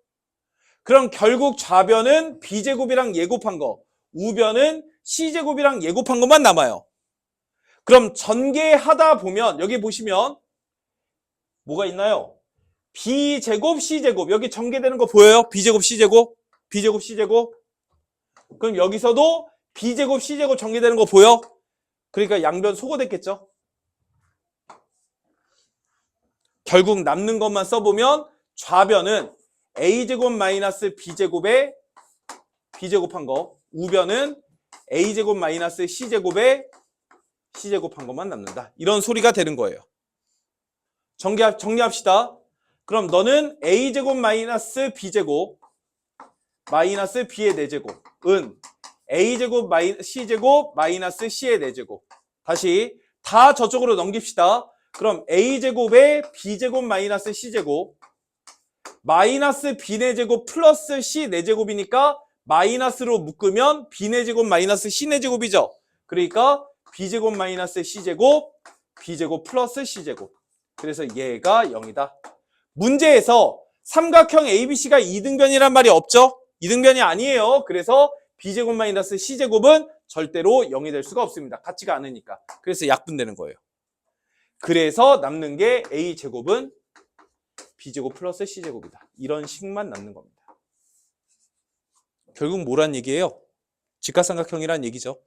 그럼 결국 좌변은 B 제곱이랑 얘 곱한 거, 우변은 C 제곱이랑 얘 곱한 것만 남아요. 그럼 전개하다 보면 여기 보시면 뭐가 있나요? B 제곱 C 제곱, 여기 전개되는 거 보여요? B 제곱 C 제곱, B 제곱 C 제곱. 그럼 여기서도 B 제곱 C 제곱 전개되는 거 보여? 그러니까 양변 소거됐겠죠. 결국 남는 것만 써보면 좌변은 A제곱 마이너스 B제곱에 B제곱한 거, 우변은 A제곱 마이너스 C제곱에 C제곱한 것만 남는다, 이런 소리가 되는 거예요. 정리합시다. 그럼 너는 A제곱 마이너스 B제곱 마이너스 B의 4제곱은 A제곱 C제곱 마이너스 C의 4제곱. 다시 다 저쪽으로 넘깁시다. 그럼 A제곱에 B제곱 마이너스 C제곱 마이너스 B 4제곱 플러스 C 4제곱이니까 마이너스로 묶으면 B 4제곱 마이너스 C 4제곱이죠. 그러니까 B제곱 마이너스 C제곱 B제곱 플러스 C제곱. 그래서 얘가 0이다. 문제에서 삼각형 ABC가 이등변이란 말이 없죠? 이등변이 아니에요. 그래서 B제곱 마이너스 C제곱은 절대로 0이 될 수가 없습니다. 같지가 않으니까. 그래서 약분되는 거예요. 그래서 남는 게 A제곱은 B제곱 플러스 C제곱이다. 이런 식만 남는 겁니다. 결국 뭐란 얘기예요? 직각삼각형이란 얘기죠.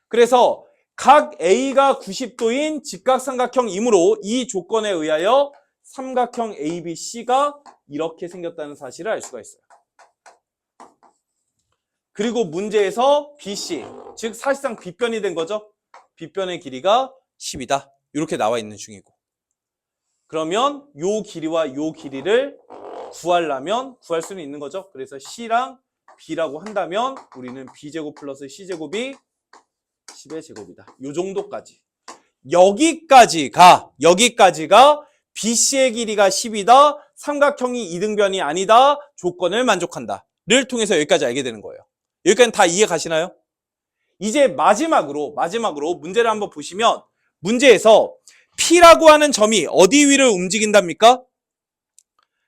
그래서 각 A가 90도인 직각삼각형이므로 이 조건에 의하여 삼각형 ABC가 이렇게 생겼다는 사실을 알 수가 있어요. 그리고 문제에서 BC, 즉 사실상 빗변이 된 거죠. 빗변의 길이가 10이다. 이렇게 나와 있는 중이고. 그러면 요 길이와 요 길이를 구하려면 구할 수는 있는 거죠. 그래서 C랑 B라고 한다면 우리는 B제곱 플러스 C제곱이 10의 제곱이다. 요 정도까지. 여기까지가 BC의 길이가 10이다. 삼각형이 이등변이 아니다. 조건을 만족한다. 를 통해서 여기까지 알게 되는 거예요. 여기까지는 다 이해 가시나요? 이제 마지막으로 문제를 한번 보시면 문제에서 P라고 하는 점이 어디 위를 움직인답니까?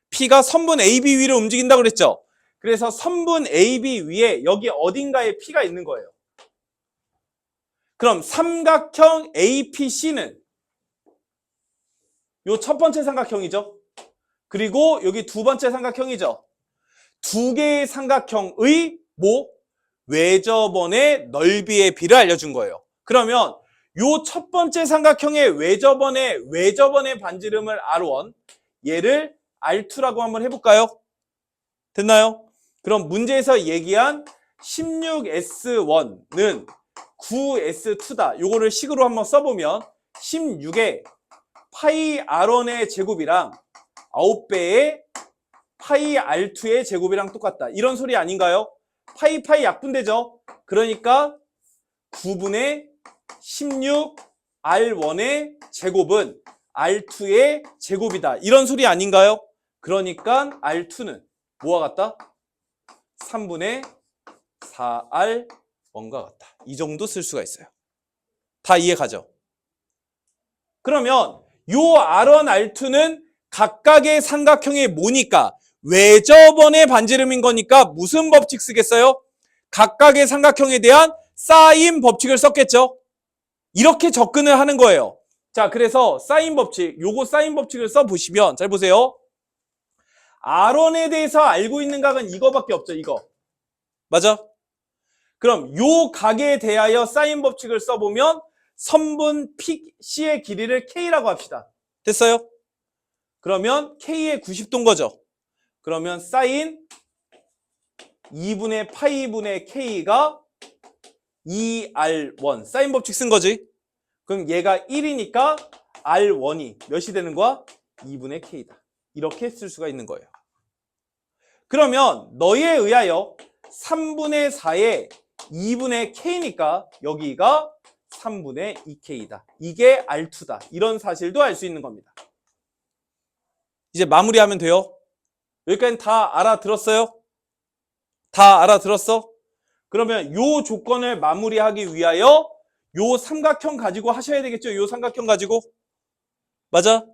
P가 선분 AB 위를 움직인다고 그랬죠? 그래서 선분 AB 위에 여기 어딘가에 P가 있는 거예요. 그럼 삼각형 APC는 요 첫 번째 삼각형이죠. 그리고 여기 두 번째 삼각형이죠. 두 개의 삼각형의 외접원의 넓이의 비를 알려준 거예요. 그러면 요 첫 번째 삼각형의 외접원의 반지름을 R1, 얘를 R2라고 한번 해볼까요? 됐나요? 그럼 문제에서 얘기한 16S1는 9S2다. 요거를 식으로 한번 써보면 16의 파이 R1의 제곱이랑 9배의 파이 R2의 제곱이랑 똑같다. 이런 소리 아닌가요? 파이 약분되죠? 그러니까 9분의 16 R1의 제곱은 R2의 제곱이다. 이런 소리 아닌가요? 그러니까 R2는 뭐와 같다? 3분의 4R1과 같다. 이 정도 쓸 수가 있어요. 다 이해가죠? 그러면 요 R1, R2는 각각의 삼각형의 뭐니까? 외접원의 반지름인 거니까 무슨 법칙 쓰겠어요? 각각의 삼각형에 대한 사인 법칙을 썼겠죠? 이렇게 접근을 하는 거예요. 자, 그래서 사인 법칙, 요거 사인 법칙을 써보시면, 잘 보세요. R1에 대해서 알고 있는 각은 이거밖에 없죠, 이거. 맞아? 그럼 요 각에 대하여 사인 법칙을 써보면 선분 C의 길이를 K라고 합시다. 됐어요? 그러면 K의 90도인 거죠. 그러면 사인 2분의 파이분의 K가 2R1. 사인 법칙 쓴 거지. 그럼 얘가 1이니까 R1이 몇이 되는 거야? 2분의 K다. 이렇게 쓸 수가 있는 거예요. 그러면 너에 의하여 3분의 4에 2분의 K니까 여기가 3분의 2K다. 이게 R2다. 이런 사실도 알 수 있는 겁니다. 이제 마무리하면 돼요. 여기까지는 다 알아들었어요? 다 알아들었어? 그러면 요 조건을 마무리하기 위하여 요 삼각형 가지고 하셔야 되겠죠? 요 삼각형 가지고. 맞아?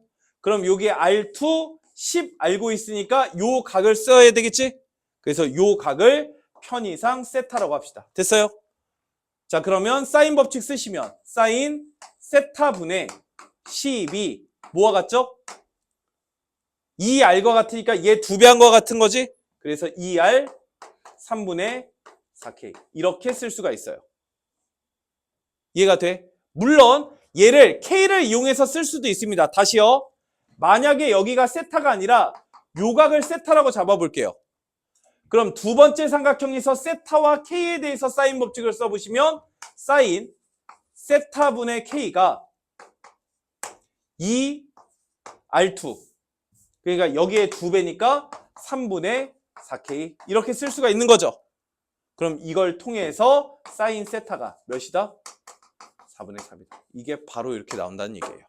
그럼 여기 R2, 10 알고 있으니까 요 각을 써야 되겠지? 그래서 요 각을 편의상 세타라고 합시다. 됐어요? 자, 그러면 사인 법칙 쓰시면 사인 세타분의 10이 뭐와 같죠? 2R과 같으니까 얘 2배 한 거 같은 거지? 그래서 2R 3분의 4K 이렇게 쓸 수가 있어요. 이해가 돼? 물론 얘를 K를 이용해서 쓸 수도 있습니다. 다시요. 만약에 여기가 세타가 아니라 요각을 세타라고 잡아볼게요. 그럼 두 번째 삼각형에서 세타와 K에 대해서 사인 법칙을 써보시면 사인 세타분의 K가 2R2 그러니까 여기에 2배니까 3분의 4K 이렇게 쓸 수가 있는 거죠. 그럼 이걸 통해서 사인 세타가 몇이다? 4분의 3이다. 이게 바로 이렇게 나온다는 얘기예요.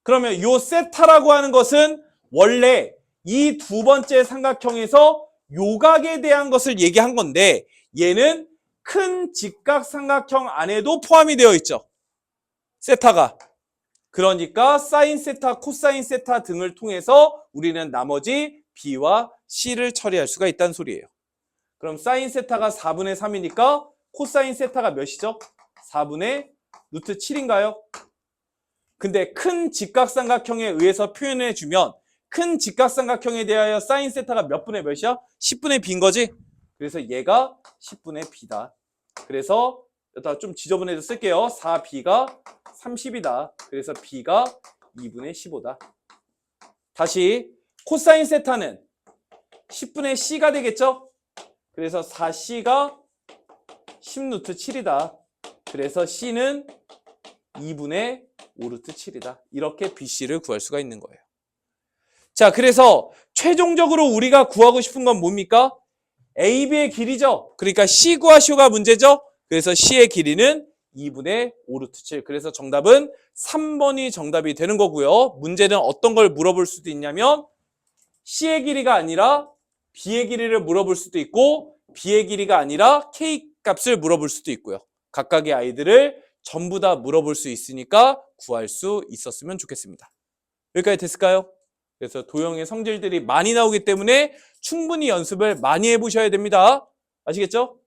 그러면 요 세타라고 하는 것은 원래 이 두 번째 삼각형에서 요각에 대한 것을 얘기한 건데 얘는 큰 직각삼각형 안에도 포함이 되어 있죠. 세타가. 그러니까 사인 세타, 코사인 세타 등을 통해서 우리는 나머지 B와 C를 처리할 수가 있다는 소리예요. 그럼 사인 세타가 4분의 3이니까 코사인 세타가 몇이죠? 4분의 루트 7인가요? 근데 큰 직각삼각형에 의해서 표현해주면 큰 직각삼각형에 대하여 사인 세타가 몇 분의 몇이야? 10분의 B인 거지? 그래서 얘가 10분의 B다. 그래서 여기다 좀 지저분해서 쓸게요. 4B가 30이다. 그래서 B가 2분의 15다. 다시 코사인 세타는 10분의 C가 되겠죠? 그래서 4C가 10루트 7이다. 그래서 C는 2분의 5루트 7이다. 이렇게 BC를 구할 수가 있는 거예요. 자, 그래서 최종적으로 우리가 구하고 싶은 건 뭡니까? AB의 길이죠. 그러니까 C 구하시오가 문제죠. 그래서 C의 길이는 2분의 5루트 7. 그래서 정답은 3번이 정답이 되는 거고요. 문제는 어떤 걸 물어볼 수도 있냐면 C의 길이가 아니라 B의 길이를 물어볼 수도 있고 B의 길이가 아니라 K 값을 물어볼 수도 있고요. 각각의 아이들을 전부 다 물어볼 수 있으니까 구할 수 있었으면 좋겠습니다. 여기까지 됐을까요? 그래서 도형의 성질들이 많이 나오기 때문에 충분히 연습을 많이 해보셔야 됩니다. 아시겠죠?